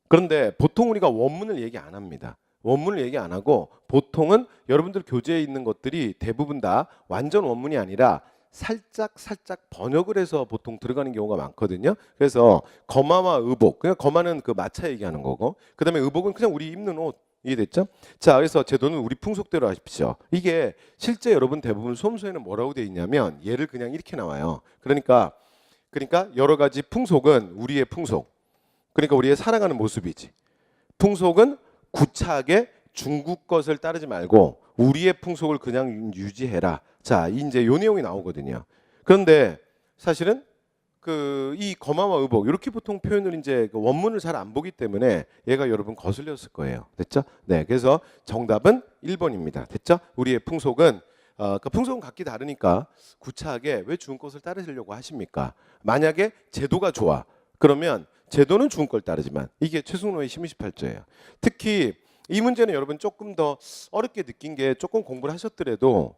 Speaker 1: 그런데 보통 우리가 원문을 얘기 안 합니다. 원문을 얘기 안 하고 보통은 여러분들 교재에 있는 것들이 대부분 다 완전 원문이 아니라 살짝 번역을 해서 보통 들어가는 경우가 많거든요. 그래서 거마와 의복, 그냥 거마는 그 마차 얘기하는 거고, 그다음에 의복은 그냥 우리 입는 옷. 이해됐죠? 자, 그래서 제도는 우리 풍속대로 하십시오. 이게 실제 여러분 대부분 소음서에는 뭐라고 돼 있냐면 얘를 그냥 이렇게 나와요. 그러니까 여러 가지 풍속은 우리의 풍속, 그러니까 우리의 살아가는 모습이지. 풍속은 구차하게 중국 것을 따르지 말고 우리의 풍속을 그냥 유지해라. 자, 이제 요 내용이 나오거든요. 그런데 사실은 이 거마와 의복 이렇게 보통 표현을 이제 원문을 잘 안 보기 때문에 얘가 여러분 거슬렸을 거예요. 됐죠? 네, 그래서 정답은 1번입니다. 됐죠? 우리의 풍속은 풍속은 각기 다르니까 구차하게 왜 중국 것을 따르시려고 하십니까? 만약에 제도가 좋아, 그러면 제도는 중국 걸 따르지만 이게 최승로의 심의심팔조예요. 특히 이 문제는 여러분 조금 더 어렵게 느낀 게 조금 공부를 하셨더라도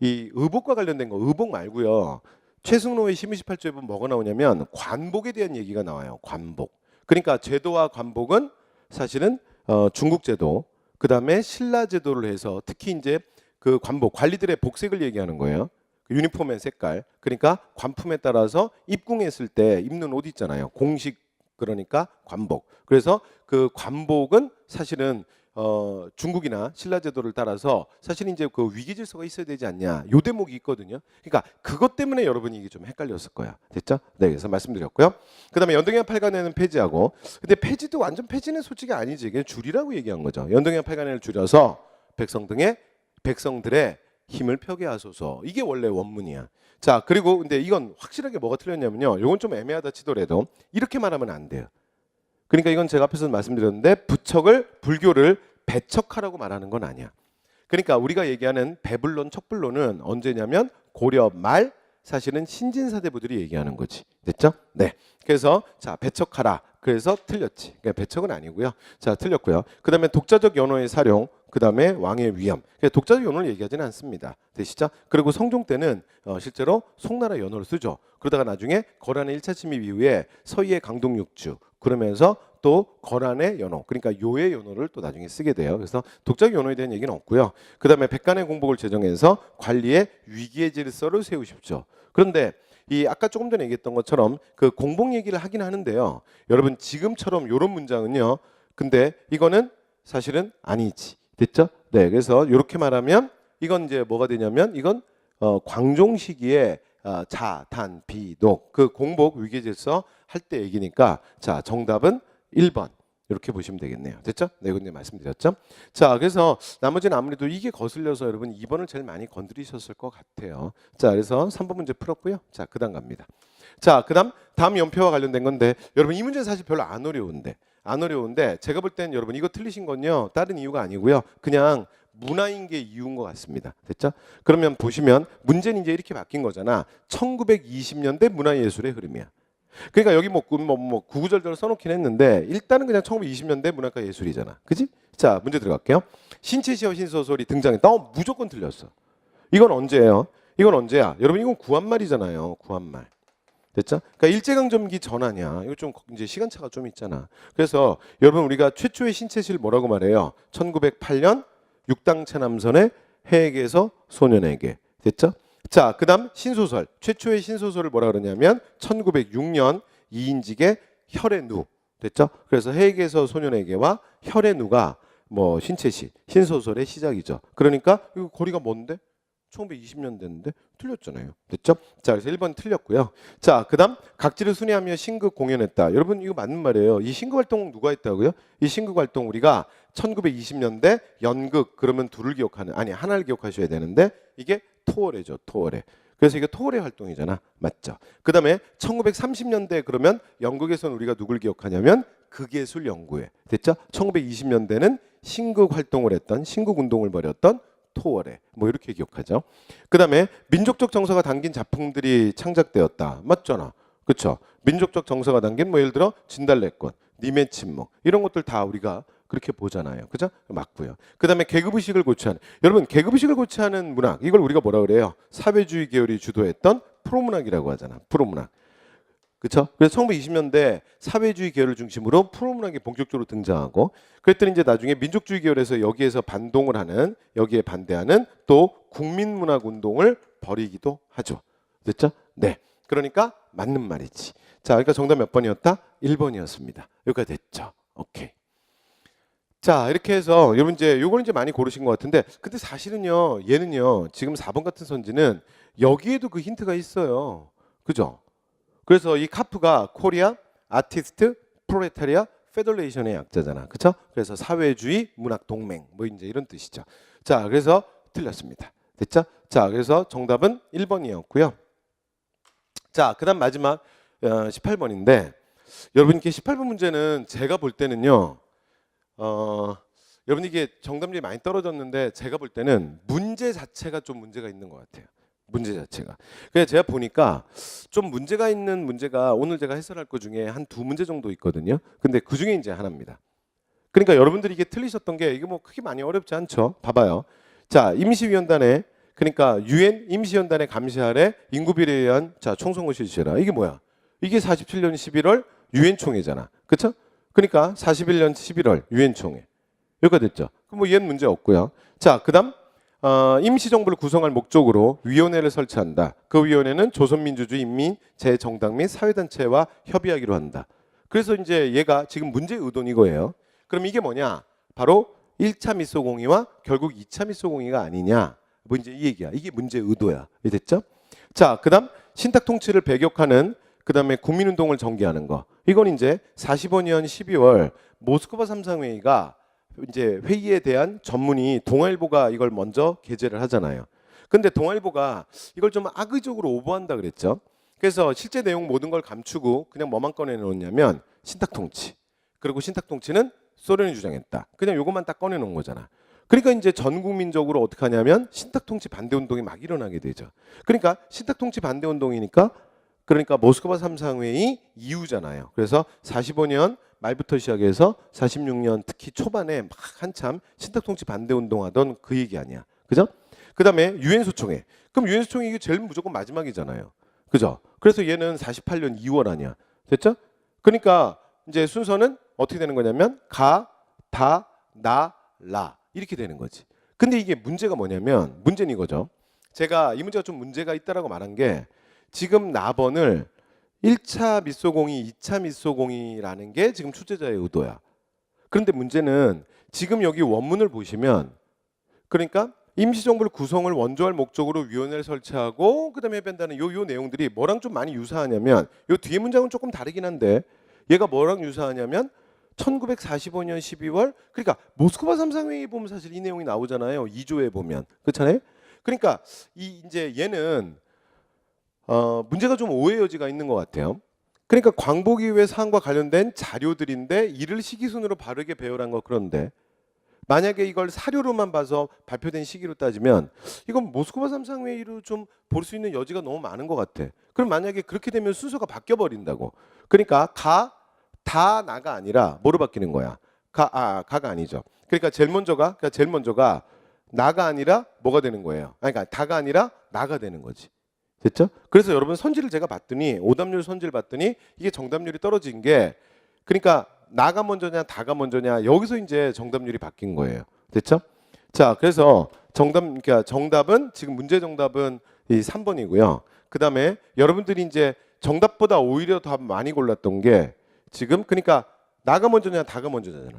Speaker 1: 이 의복과 관련된 거, 의복 말고요. 최승로의 심의심팔조에 보면 뭐가 나오냐면 관복에 대한 얘기가 나와요. 관복. 그러니까 제도와 관복은 사실은 중국 제도, 그 다음에 신라 제도를 해서 특히 이제 그 관복, 관리들의 복색을 얘기하는 거예요. 그 유니폼의 색깔. 그러니까 관품에 따라서 입궁했을 때 입는 옷 있잖아요. 공식, 그러니까 관복. 그래서 그 관복은 사실은 중국이나 신라 제도를 따라서 사실 이제 그 위계 질서가 있어야 되지 않냐, 요 대목이 있거든요. 그러니까 그것 때문에 여러분이 이게 좀 헷갈렸을 거야. 됐죠? 네, 그래서 말씀드렸고요. 그다음에 연동형 8간에는 폐지하고, 근데 폐지도 완전 폐지는 솔직히 아니지. 그냥 줄이라고 얘기한 거죠. 연동형 8간에를 줄여서 백성들의 힘을 펴게 하소서. 이게 원래 원문이야. 자, 그리고 근데 이건 확실하게 뭐가 틀렸냐면요. 이건 좀 애매하다 치더라도 이렇게 말하면 안 돼요. 그러니까 이건 제가 앞에서 말씀드렸는데 불교를 배척하라고 말하는 건 아니야. 그러니까 우리가 얘기하는 배불론, 척불론은 언제냐면 고려 말 사실은 신진사대부들이 얘기하는 거지. 됐죠? 네. 그래서 자, 배척하라. 그래서 틀렸지. 그러니까 배척은 아니고요. 자, 틀렸고요. 그다음에 독자적 연호의 사용, 그다음에 왕의 위험. 그러니까 독자적 연호를 얘기하지는 않습니다. 되시죠? 그리고 성종 때는 실제로 송나라 연호를 쓰죠. 그러다가 나중에 거란의 1차 침입 이후에 서희의 강동육주, 그러면서 또 거란의 연호, 그러니까 요의 연호를 또 나중에 쓰게 돼요. 그래서 독자적 연호에 대한 얘기는 없고요. 그다음에 백간의 공복을 제정해서 관리의 위기의 질서를 세우십시오. 그런데 이 아까 조금 전에 얘기했던 것처럼 그 공복 얘기를 하긴 하는데요. 여러분 지금처럼 이런 문장은요. 근데 이거는 사실은 아니지. 됐죠? 네. 그래서 이렇게 말하면 이건 이제 뭐가 되냐면 이건 광종 시기에 자, 단, 비, 녹 그 공복 위계 질서 할 때 얘기니까 자, 정답은 1번. 이렇게 보시면 되겠네요. 됐죠? 네, 근데 말씀드렸죠? 자, 그래서 나머지는 아무래도 이게 거슬려서 여러분 2번을 제일 많이 건드리셨을 것 같아요. 자, 그래서 3번 문제 풀었고요. 자, 그다음 갑니다. 자, 다음 연표와 관련된 건데 여러분 이 문제는 사실 별로 안 어려운데 제가 볼 땐 여러분 이거 틀리신 건요. 다른 이유가 아니고요. 그냥 문화인 게 이유인 것 같습니다. 됐죠? 그러면 보시면 문제는 이제 이렇게 바뀐 거잖아. 1920년대 문화예술의 흐름이야. 그러니까 여기 구구절절 써놓긴 했는데 일단은 그냥 1920년대 문학과 예술이잖아. 그지? 자, 문제 들어갈게요. 신체시와 신소설이 등장했다. 무조건 틀렸어. 이건 언제예요? 이건 언제야? 여러분 이건 구한말이잖아요. 구한말. 됐죠? 그러니까 일제강점기 전 아니야. 이거 좀 이제 시간차가 좀 있잖아. 그래서 여러분 우리가 최초의 신체시를 뭐라고 말해요? 1908년 육당체남선의 해에게서 소년에게. 됐죠? 자, 그다음 신소설. 최초의 신소설을 뭐라 그러냐면 1906년 이인직의 혈의 누. 됐죠? 그래서 해에게서 소년에게와 혈의 누가 뭐 신체시, 신소설의 시작이죠. 그러니까 이거 거리가 뭔데? 1920년 됐는데 틀렸잖아요. 됐죠? 자, 그래서 1번 틀렸고요. 자, 그다음 각지를 순회하며 신극 공연했다. 여러분 이거 맞는 말이에요. 이 신극 활동 누가 했다고요? 이 신극 활동 우리가 1920년대 연극 그러면 하나를 기억하셔야 되는데 이게 토월회죠. 토월회. 그래서 이게 토월회 활동이잖아. 맞죠? 그다음에 1930년대 그러면 연극에서는 우리가 누굴 기억하냐면 극예술연구회. 됐죠? 1920년대는 신극 활동을 했던 신극 운동을 벌였던 토월회. 뭐 이렇게 기억하죠. 그다음에 민족적 정서가 담긴 작품들이 창작되었다. 맞잖아. 그렇죠? 민족적 정서가 담긴 뭐 예를 들어 진달래꽃, 님의 침묵 이런 것들 다 우리가 그렇게 보잖아요. 그죠? 맞고요. 그다음에 계급의식을 고취하는 여러분 계급의식을 고취하는 문학 이걸 우리가 뭐라 그래요? 사회주의 계열이 주도했던 프로문학이라고 하잖아. 프로문학. 그렇죠? 그래서 1920년대 사회주의 계열을 중심으로 프로문학이 본격적으로 등장하고 그랬더니 이제 나중에 민족주의 계열에서 여기에서 반동을 하는 여기에 반대하는 또 국민문학 운동을 버리기도 하죠. 됐죠? 네. 그러니까 맞는 말이지. 자, 그러니까 정답 몇 번이었다? 1번이었습니다. 여기까지 됐죠? 오케이. 자, 이렇게 해서 여러분 이제 요거는 이제 많이 고르신 것 같은데, 근데 사실은요, 얘는요, 지금 4번 같은 선지는 여기에도 그 힌트가 있어요. 그죠? 그래서 이 카프가 코리아 아티스트 프로레타리아 페더레이션의 약자잖아. 그렇죠? 그래서 사회주의 문학 동맹 뭐 이제 이런 뜻이죠. 자, 그래서 틀렸습니다. 됐죠? 자, 그래서 정답은 1번이었고요. 자, 그다음 마지막 18번인데 여러분 이게 18번 문제는 제가 볼 때는요. 여러분 이게 정답률이 많이 떨어졌는데 제가 볼 때는 문제 자체가 좀 문제가 있는 것 같아요. 문제 자체가. 그래서 제가 보니까 좀 문제가 있는 문제가 오늘 제가 해설할 것 중에 한 두 문제 정도 있거든요. 근데 그 중에 이제 하나입니다. 그러니까 여러분들이 이게 틀리셨던 게 이게 뭐 크게 많이 어렵지 않죠. 봐봐요. 자, 임시위원단에 그러니까 유엔 임시위원단의 감시 아래 인구비례에 의한 자 총선거 실시해라. 이게 뭐야? 이게 47년 11월 유엔 총회잖아. 그렇죠? 그러니까 41년 11월 유엔 총회. 여기가 됐죠. 그럼 뭐 얘는 문제 없고요. 자, 그다음 임시정부를 구성할 목적으로 위원회를 설치한다. 그 위원회는 조선민주주의 인민재정당 및 사회단체와 협의하기로 한다. 그래서 이제 얘가 지금 문제의 의도는 이거예요. 그럼 이게 뭐냐? 바로 1차 미소공의와 결국 2차 미소공의가 아니냐? 뭐 이제 이 얘기야. 이게 문제의 의도야. 됐죠? 자, 그다음 신탁 통치를 배격하는 그다음에 국민운동을 전개하는 거. 이건 이제 45년 12월 모스크바 삼상회의가 이제 회의에 대한 전문이 동아일보가 이걸 먼저 게재를 하잖아요. 근데 동아일보가 이걸 좀 악의적으로 오버한다 그랬죠. 그래서 실제 내용 모든 걸 감추고 그냥 뭐만 꺼내놓냐면 신탁 통치. 그리고 신탁 통치는 소련이 주장했다. 그냥 요것만 딱 꺼내놓은 거잖아. 그러니까 이제 전 국민적으로 어떻게 하냐면 신탁 통치 반대 운동이 막 일어나게 되죠. 그러니까 신탁 통치 반대 운동이니까 그러니까 모스크바 삼상회의 이후잖아요. 그래서 45년 말부터 시작해서 46년 특히 초반에 막 한참 신탁 통치 반대 운동하던 그 얘기 아니야. 그죠? 그다음에 유엔 소총회. 그럼 유엔 소총회 이게 제일 무조건 마지막이잖아요. 그죠? 그래서 얘는 48년 2월 아니야. 됐죠? 그러니까 이제 순서는 어떻게 되는 거냐면 가, 다, 나, 라 이렇게 되는 거지. 근데 이게 문제가 뭐냐면 문제는 이거죠. 제가 이 문제가 좀 문제가 있다라고 말한 게 지금 나번을 1차 미소공의, 2차 미소공의라는 게 지금 출제자의 의도야. 그런데 문제는 지금 여기 원문을 보시면 그러니까 임시정부를 구성을 원조할 목적으로 위원회를 설치하고 그다음에 해변다는 요 내용들이 뭐랑 좀 많이 유사하냐면 요 뒤에 문장은 조금 다르긴 한데 얘가 뭐랑 유사하냐면 1945년 12월 그러니까 모스크바 삼상회의 보면 사실 이 내용이 나오잖아요. 2조에 보면. 그렇잖아요. 그러니까 이 이제 얘는 문제가 좀 오해 여지가 있는 것 같아요. 그러니까 광복이후의 사안과 관련된 자료들인데 이를 시기순으로 바르게 배열한 거 그런데 만약에 이걸 사료로만 봐서 발표된 시기로 따지면 이건 모스크바 삼상회의로 좀 볼 수 있는 여지가 너무 많은 것 같아. 그럼 만약에 그렇게 되면 순서가 바뀌어 버린다고. 그러니까 가, 다, 나가 아니라 뭐로 바뀌는 거야? 가가 아니죠. 그러니까 제일 먼저가 나가 아니라 뭐가 되는 거예요? 아니, 그러니까 다가 아니라 나가 되는 거지. 됐죠? 그래서 여러분 선지를 제가 봤더니 오답률 선지를 봤더니 이게 정답률이 떨어진 게 그러니까 나가 먼저냐 다가 먼저냐 여기서 이제 정답률이 바뀐 거예요. 됐죠? 자, 그래서 그러니까 정답은 지금 문제 정답은 이 3번이고요. 그다음에 여러분들이 이제 정답보다 오히려 더 많이 골랐던 게 지금 그러니까 나가 먼저냐 다가 먼저잖아요.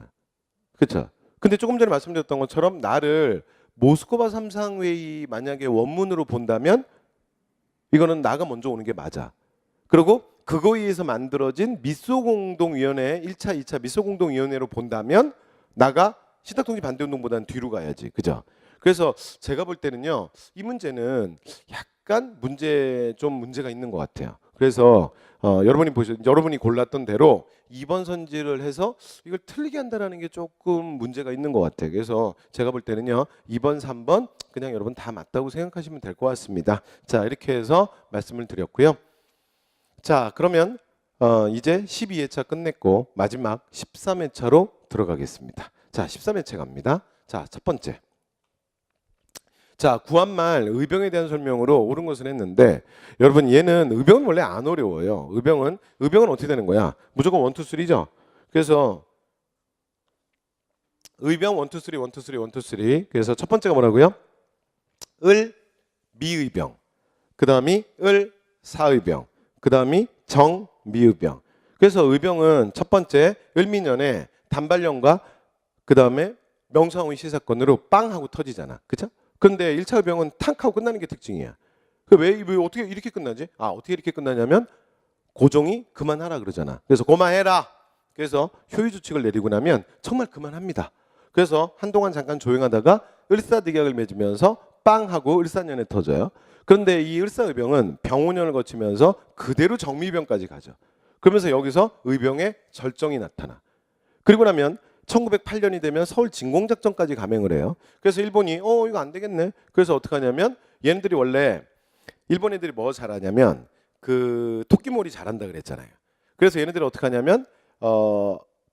Speaker 1: 그렇죠? 근데 조금 전에 말씀드렸던 것처럼 나를 모스크바 삼상회의 만약에 원문으로 본다면 이거는 나가 먼저 오는 게 맞아. 그리고 그거에 의해서 만들어진 미소공동위원회 1차, 2차 미소공동위원회로 본다면 나가 신탁통치 반대운동보다는 뒤로 가야지. 그죠? 그래서 제가 볼 때는요. 이 문제는 약간 문제가 있는 것 같아요. 그래서 여러분이 골랐던 대로 2번 선지를 해서 이걸 틀리게 한다라는 게 조금 문제가 있는 것 같아요. 그래서 제가 볼 때는요. 2번, 3번 그냥 여러분 다 맞다고 생각하시면 될 것 같습니다. 자, 이렇게 해서 말씀을 드렸고요. 자, 그러면 이제 12회차 끝냈고 마지막 13회차로 들어가겠습니다. 자, 13회차 갑니다. 자, 첫 번째. 자, 구한말 의병에 대한 설명으로 옳은 것을 했는데 여러분 얘는 의병은 원래 안 어려워요. 의병은 어떻게 되는 거야? 무조건 1, 2, 3죠. 그래서 의병 1, 2, 3, 1, 2, 3, 1, 2, 3. 그래서 첫 번째가 뭐라고요? 미의병. 그 다음이 을, 사의병, 그 다음이 정, 미의병. 그래서 의병은 첫 번째 을미년에 단발령과 그 다음에 명성의 시사건으로 빵 하고 터지잖아. 그쵸? 근데 1차 의병은 탕 하고 끝나는 게 특징이야. 왜 어떻게 이렇게 끝나지? 어떻게 이렇게 끝나냐면 고종이 그만하라 그러잖아. 그래서 그만해라. 그래서 효의 조칙을 내리고 나면 정말 그만합니다. 그래서 한동안 잠깐 조용하다가 을사득약을 맺으면서 빵 하고 을사년에 터져요. 그런데 이 을사의병은 병오년을 거치면서 그대로 정미병까지 가죠. 그러면서 여기서 의병의 절정이 나타나. 그리고 나면 1908년이 되면 서울 진공작전까지 감행을 해요. 그래서 일본이 이거 안 되겠네. 그래서 어떻게 하냐면 얘네들이 원래 일본 애들이 뭐 잘하냐면 그 토끼몰이 잘한다 그랬잖아요. 그래서 얘네들이 어떻게 하냐면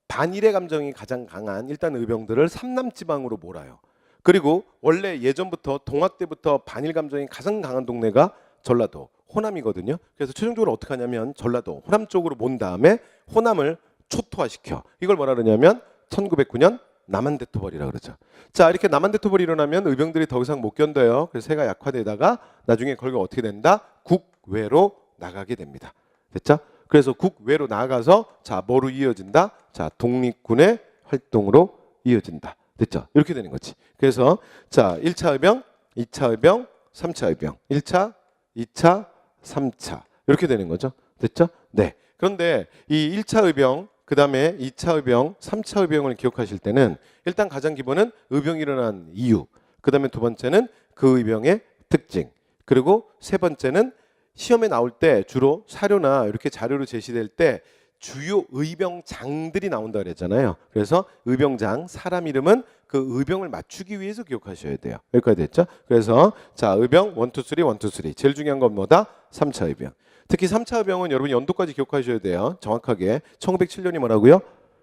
Speaker 1: 반일의 감정이 가장 강한 일단 의병들을 삼남지방으로 몰아요. 그리고 원래 예전부터 동학 때부터 반일 감정이 가장 강한 동네가 전라도, 호남이거든요. 그래서 최종적으로 어떻게 하냐면 전라도, 호남 쪽으로 몬 다음에 호남을 초토화시켜. 이걸 뭐라 그러냐면 1909년 남한대토벌이라 그러죠. 자, 이렇게 남한대토벌이 일어나면 의병들이 더 이상 못 견뎌요. 그래서 세가 약화되다가 나중에 결국 어떻게 된다? 국외로 나가게 됩니다. 됐죠? 그래서 국외로 나가서 자, 뭐로 이어진다? 자, 독립군의 활동으로 이어진다. 됐죠? 이렇게 되는 거지. 그래서 자, 1차 의병, 2차 의병, 3차 의병. 1차, 2차, 3차. 이렇게 되는 거죠. 됐죠? 네. 그런데 이 1차 의병, 그 다음에 2차 의병, 3차 의병을 기억하실 때는 일단 가장 기본은 의병이 일어난 이유, 그 다음에 두 번째는 그 의병의 특징, 그리고 세 번째는 시험에 나올 때 주로 사료나 이렇게 자료로 제시될 때 주요 의병장들이 나온다 그랬잖아요. 그래서 의병장, 사람 이름은 그 의병을 맞추기 위해서 기억하셔야 돼요. 여기까지 됐죠? 그래서 자, 의병 1, 2, 3, 1, 2, 3. 제일 중요한 건 뭐다? 3차 의병. 특히 3차 의병은 여러분 연도까지 기억하셔야 돼요. 정확하게 1907년이 뭐라고요?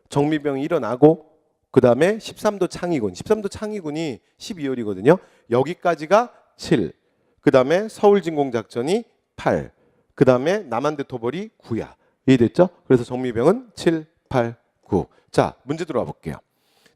Speaker 1: 정미병이 일어나고 그 다음에 13도 창의군, 13도 창의군이 12월이거든요. 여기까지가 7, 그 다음에 서울진공작전이 8, 그 다음에 남한대토벌이 9야. 이해됐죠? 그래서 정미병은 7, 8, 9. 자, 문제 들어와 볼게요.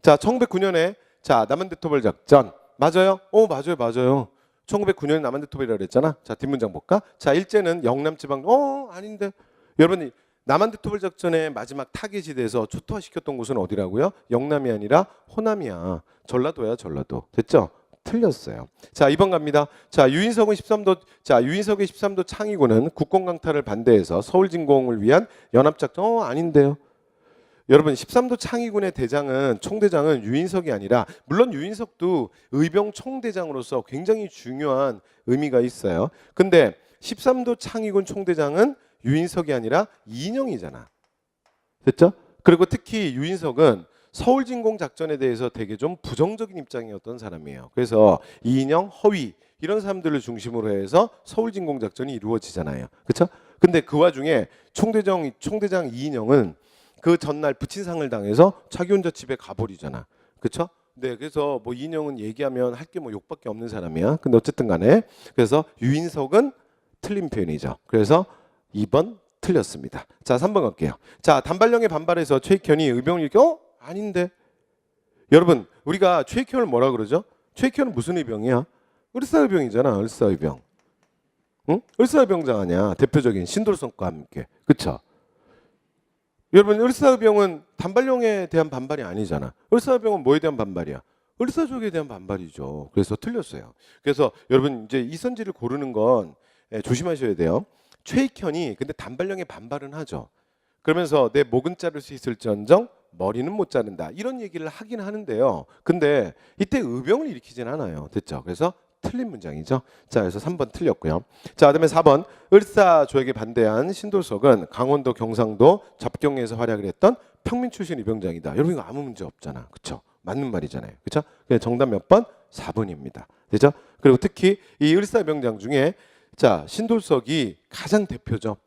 Speaker 1: 자, 1909년에 자, 남한대토벌 작전 맞아요? 맞아요. 1909년에 남한대토벌이라고 그랬잖아. 자, 뒷문장 볼까? 자, 일제는 영남지방 아닌데. 여러분, 남한대토벌 작전의 마지막 타깃이 돼서 초토화시켰던 곳은 어디라고요? 영남이 아니라 호남이야. 전라도야, 전라도. 됐죠? 틀렸어요. 자, 2번 갑니다. 자, 유인석의 13도 창의군은 국권 강탈을 반대해서 서울 진공을 위한 연합작전 아닌데요. 여러분 13도 창의군의 총대장은 유인석이 아니라 물론 유인석도 의병 총대장으로서 굉장히 중요한 의미가 있어요. 근데 13도 창의군 총대장은 유인석이 아니라 이인영이잖아. 됐죠? 그리고 특히 유인석은 서울진공 작전에 대해서 되게 좀 부정적인 입장이었던 사람이에요. 그래서 이인영, 허위 이런 사람들을 중심으로 해서 서울진공 작전이 이루어지잖아요. 그렇죠? 근데 그 와중에 총대장 이인영은 그 전날 부친상을 당해서 자기 혼자 집에 가버리잖아. 그렇죠? 네, 그래서 뭐 이인영은 얘기하면 할 게 뭐 욕밖에 없는 사람이야. 근데 어쨌든 간에 그래서 유인석은 틀린 표현이죠. 그래서 2번 틀렸습니다. 자, 3번 갈게요. 자, 단발령에 반발해서 최익현이 의병을 일으켜 아닌데. 여러분, 우리가 최익현을 뭐라 그러죠? 최익현은 무슨 의병이야? 을사의병이잖아. 을사의병. 응? 을사의병장 아니야. 대표적인 신돌성과 함께. 그쵸? 여러분, 을사의병은 단발령에 대한 반발이 아니잖아. 을사의병은 뭐에 대한 반발이야? 을사족에 대한 반발이죠. 그래서 틀렸어요. 그래서 여러분 이제 이선지를 고르는 건 조심하셔야 돼요. 최익현이 근데 단발령에 반발은 하죠. 그러면서 내 목은 자를 수 있을지언정 머리는 못 자른다. 이런 얘기를 하긴 하는데요. 근데 이때 의병을 일으키진 않아요. 됐죠? 그래서 틀린 문장이죠. 자, 그래서 3번 틀렸고요. 자, 그다음에 4번 을사조약에 반대한 신돌석은 강원도 경상도 접경에서 활약을 했던 평민 출신 의병장이다. 여러분 이거 아무 문제 없잖아. 그렇죠? 맞는 말이잖아요. 그렇죠? 정답 몇 번? 4번입니다. 되죠? 그리고 특히 이 을사병장 중에 자, 신돌석이 가장 대표죠.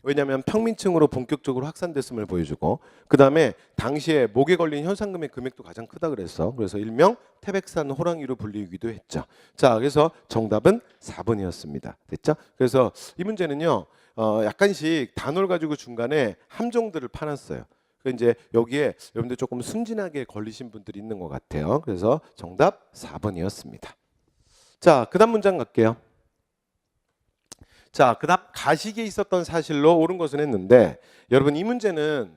Speaker 1: 왜냐하면 평민층으로 본격적으로 확산됐음을 보여주고 그 다음에 당시에 목에 걸린 현상금의 금액도 가장 크다 그랬어. 그래서 일명 태백산 호랑이로 불리기도 했죠. 자, 그래서 정답은 4번이었습니다. 됐죠? 그래서 이 문제는요 약간씩 단어를 가지고 중간에 함정들을 파놨어요. 이제 여기에 여러분들 조금 순진하게 걸리신 분들이 있는 것 같아요. 그래서 정답 4번이었습니다. 자, 그다음 문장 갈게요. 자, 그다음 가식에 있었던 사실로 옳은 것은 했는데 여러분 이 문제는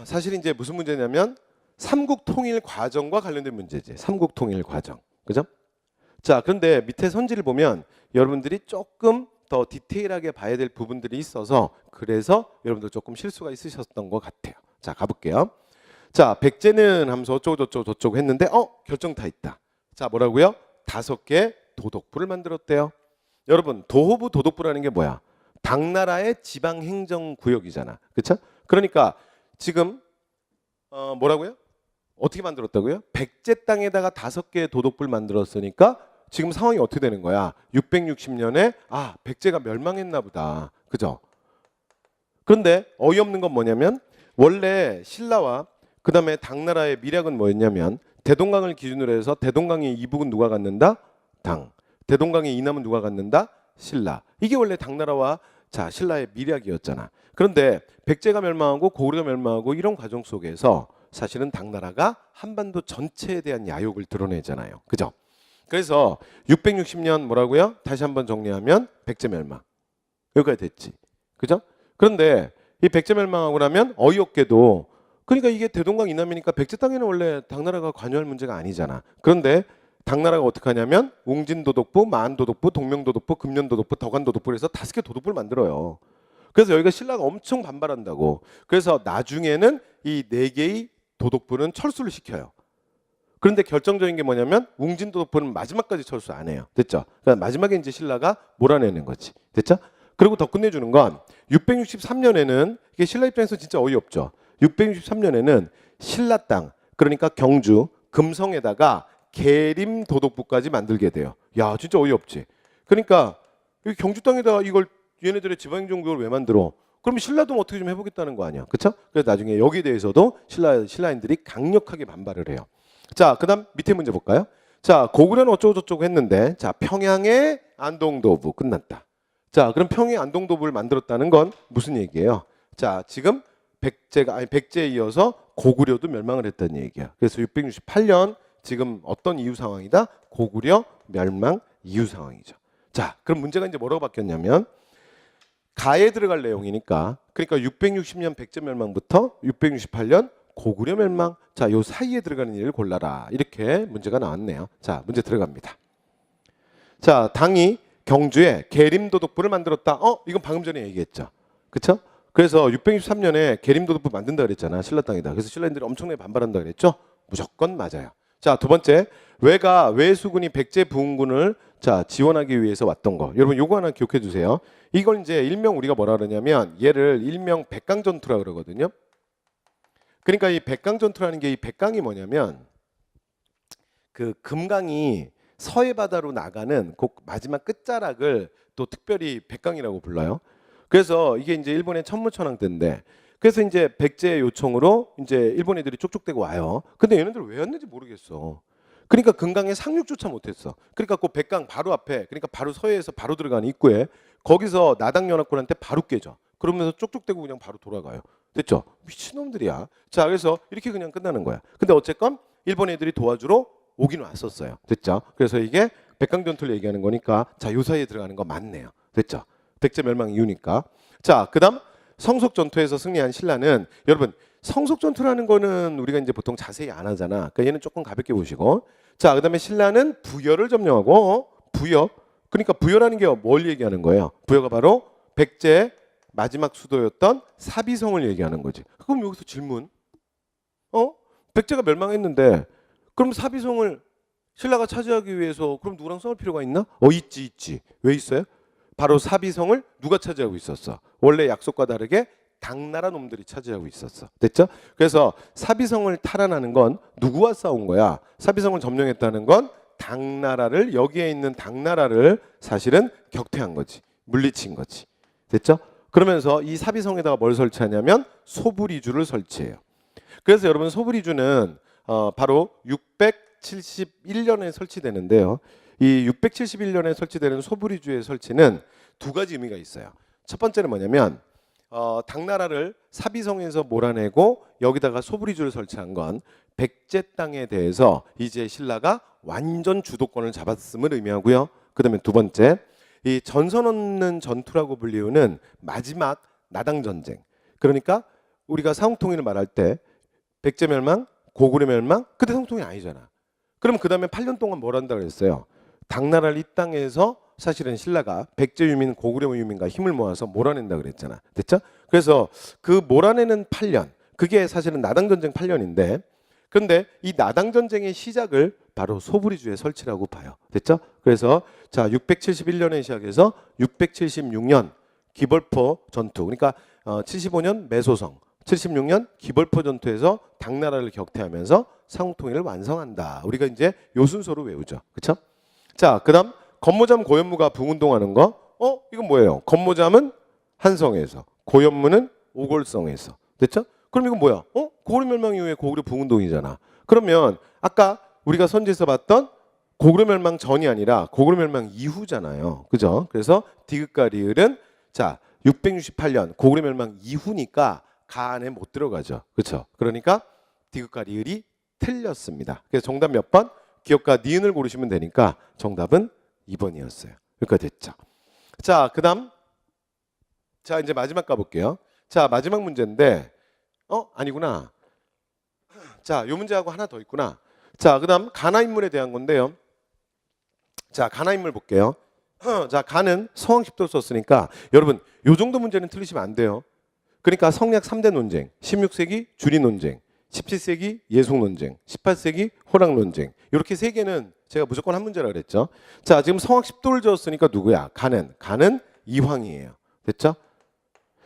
Speaker 1: 사실 이제 무슨 문제냐면 삼국 통일 과정과 관련된 문제지. 삼국 통일 과정. 그죠? 자, 그런데 밑에 선지를 보면 여러분들이 조금 더 디테일하게 봐야 될 부분들이 있어서 그래서 여러분들 조금 실수가 있으셨던 것 같아요. 자, 가볼게요. 자, 백제는 하면서 어쩌고 했는데 결정 다 있다. 자, 뭐라고요? 5개 도독부를 만들었대요. 여러분 도호부 도독부라는 게 뭐야? 당나라의 지방행정구역이잖아. 그렇죠? 그러니까 지금 뭐라고요? 어떻게 만들었다고요? 백제 땅에다가 5개의 도독부를 만들었으니까 지금 상황이 어떻게 되는 거야? 660년에 백제가 멸망했나 보다. 그죠? 그런데 어이없는 건 뭐냐면 원래 신라와 그 다음에 당나라의 미략은 뭐였냐면 대동강을 기준으로 해서 대동강의 이북은 누가 갖는다? 당. 대동강의 이남은 누가 갖는다? 신라. 이게 원래 당나라와 신라의 미략이었잖아. 그런데 백제가 멸망하고 고구려가 멸망하고 이런 과정 속에서 사실은 당나라가 한반도 전체에 대한 야욕을 드러내잖아요. 그죠? 그래서 660년 뭐라고요? 다시 한번 정리하면 백제 멸망. 여기까지 됐지. 그죠? 그런데 이 백제 멸망하고 나면 어이없게도 그러니까 이게 대동강 이남이니까 백제 땅에는 원래 당나라가 관여할 문제가 아니잖아. 그런데 당나라가 어떻게 하냐면 웅진도독부, 만도독부, 동명도독부, 금년도독부, 덕안도독부 해서 5개 도독부를 만들어요. 그래서 여기가 신라가 엄청 반발한다고. 그래서 나중에는 이 4개의 도독부는 철수를 시켜요. 그런데 결정적인 게 뭐냐면 웅진도독부는 마지막까지 철수 안 해요. 됐죠? 그러니까 마지막에 이제 신라가 몰아내는 거지. 됐죠? 그리고 더 끝내주는 건 663년에는 이게 신라 입장에서 진짜 어이없죠. 663년에는 신라 땅 그러니까 경주 금성에다가 계림 도독부까지 만들게 돼요. 야 진짜 어이없지. 그러니까 여기 경주 땅에다가 이걸 얘네들의 지방행정구역을 왜 만들어? 그럼 신라도 어떻게 좀 해보겠다는 거 아니야. 그렇죠? 그래서 나중에 여기에 대해서도 신라인들이 강력하게 반발을 해요. 자, 그다음 밑에 문제 볼까요? 자, 고구려는 어쩌고저쩌고 했는데 자, 평양의 안동도부 끝났다. 자, 그럼 평양의 안동도부를 만들었다는 건 무슨 얘기예요? 자, 지금 백제에 이어서 고구려도 멸망을 했다는 얘기야. 그래서 668년 지금 어떤 이유 상황이다? 고구려 멸망 이유 상황이죠. 자, 그럼 문제가 이제 뭐라고 바뀌었냐면 가에 들어갈 내용이니까 그러니까 660년 백제 멸망부터 668년 고구려 멸망. 자, 요 사이에 들어가는 일을 골라라. 이렇게 문제가 나왔네요. 자, 문제 들어갑니다. 자, 당이 경주에 계림도독부를 만들었다. 이건 방금 전에 얘기했죠. 그렇죠? 그래서 663년에 계림도독부 만든다 그랬잖아. 신라 땅이다. 그래서 신라인들이 엄청나게 반발한다 그랬죠. 무조건 맞아요. 자, 두 번째 외수군이 백제 부흥군을 지원하기 위해서 왔던 거. 여러분 요거 하나 기억해 주세요. 이걸 이제 일명 우리가 뭐라 그러냐면 얘를 일명 백강전투라 그러거든요. 그러니까 이 백강전투라는 게 이 백강이 뭐냐면 그 금강이 서해 바다로 나가는 그 마지막 끝자락을 또 특별히 백강이라고 불러요. 그래서 이게 이제 일본의 천무천왕 때인데 그래서 이제 백제의 요청으로 이제 일본 애들이 쪽쪽대고 와요. 근데 얘네들 왜 왔는지 모르겠어. 그러니까 금강에 상륙조차 못했어. 그러니까 그 백강 바로 앞에 그러니까 바로 서해에서 바로 들어가는 입구에 거기서 나당연합군한테 바로 깨져. 그러면서 쪽쪽대고 그냥 바로 돌아가요. 됐죠? 미친놈들이야. 자, 그래서 이렇게 그냥 끝나는 거야. 근데 어쨌건 일본 애들이 도와주러 오긴 왔었어요. 됐죠? 그래서 이게 백강전투를 얘기하는 거니까 자, 요 사이에 들어가는 거 맞네요. 됐죠? 백제 멸망 이유니까. 자, 그다음 성속전투에서 승리한 신라는 여러분 성속전투라는 거는 우리가 이제 보통 자세히 안 하잖아. 그러니까 얘는 조금 가볍게 보시고. 자, 그다음에 신라는 부여를 점령하고 부여. 그러니까 부여라는 게 뭘 얘기하는 거예요? 부여가 바로 백제 마지막 수도였던 사비성을 얘기하는 거지. 그럼 여기서 질문. 백제가 멸망했는데 그럼 사비성을 신라가 차지하기 위해서 그럼 누구랑 싸울 필요가 있나? 있지. 왜 있어요? 바로 사비성을 누가 차지하고 있었어? 원래 약속과 다르게 당나라 놈들이 차지하고 있었어. 됐죠? 그래서 사비성을 탈환하는 건 누구와 싸운 거야? 사비성을 점령했다는 건 당나라를 여기에 있는 당나라를 사실은 격퇴한 거지. 물리친 거지. 됐죠? 그러면서 이 사비성에다가 뭘 설치하냐면 소불이주를 설치해요. 그래서 여러분 소불이주는 바로 671년에 설치되는데요. 이 671년에 설치되는 소불이주의 설치는 두 가지 의미가 있어요. 첫 번째는 뭐냐면 당나라를 사비성에서 몰아내고 여기다가 소불이주를 설치한 건 백제 땅에 대해서 이제 신라가 완전 주도권을 잡았음을 의미하고요. 그다음에 두 번째, 이 전선 없는 전투라고 불리우는 마지막 나당 전쟁. 그러니까 우리가 사형통일을 말할 때 백제멸망, 고구려 멸망, 그때 사형통일 아니잖아. 그럼 그 다음에 8년 동안 뭘 한다 그랬어요? 당나라를 이 땅에서 사실은 신라가 백제 유민, 고구려 유민과 힘을 모아서 몰아낸다 그랬잖아. 됐죠? 그래서 그 몰아내는 8년, 그게 사실은 나당 전쟁 8년인데, 그런데 이 나당 전쟁의 시작을 바로 소브리주에 설치라고 봐요. 됐죠? 그래서 자 671년에 시작해서 676년 기벌포 전투, 그러니까 75년 매소성, 76년 기벌포 전투에서 당나라를 격퇴하면서 상통일을 완성한다. 우리가 이제 요 순서로 외우죠. 그렇죠? 자, 그다음 건모잠 고현무가 부운동하는 거. 이건 뭐예요? 건모잠은 한성에서, 고현무는 오골성에서. 됐죠? 그럼 이건 뭐야? 고구려 멸망 이후에 고구려 부운동이잖아. 그러면 아까 우리가 선지에서 봤던 고구려 멸망 전이 아니라 고구려 멸망 이후잖아요. 그죠? 그래서 디귿과 리을은 자 668년 고구려 멸망 이후니까 가 안에 못 들어가죠. 그렇죠? 그러니까 디귿과 리을이 틀렸습니다. 그래서 정답 몇 번? 기역과 니은을 고르시면 되니까 정답은 2번이었어요. 여기까지 됐죠. 자, 그다음 자 이제 마지막 가볼게요. 자 마지막 문제인데 아니구나. 자, 요 문제하고 하나 더 있구나. 자, 그다음 가나 인물에 대한 건데요. 자, 가나 인물 볼게요. 자, 가는 성왕 10도를 썼으니까 여러분 요 정도 문제는 틀리시면 안 돼요. 그러니까 성략 3대 논쟁, 16세기 주리 논쟁, 17세기 예속 논쟁, 18세기 호랑 논쟁. 이렇게 세 개는 제가 무조건 한 문제라 그랬죠. 자, 지금 성왕 10도를 지었으니까 누구야? 가는 이황이에요. 됐죠?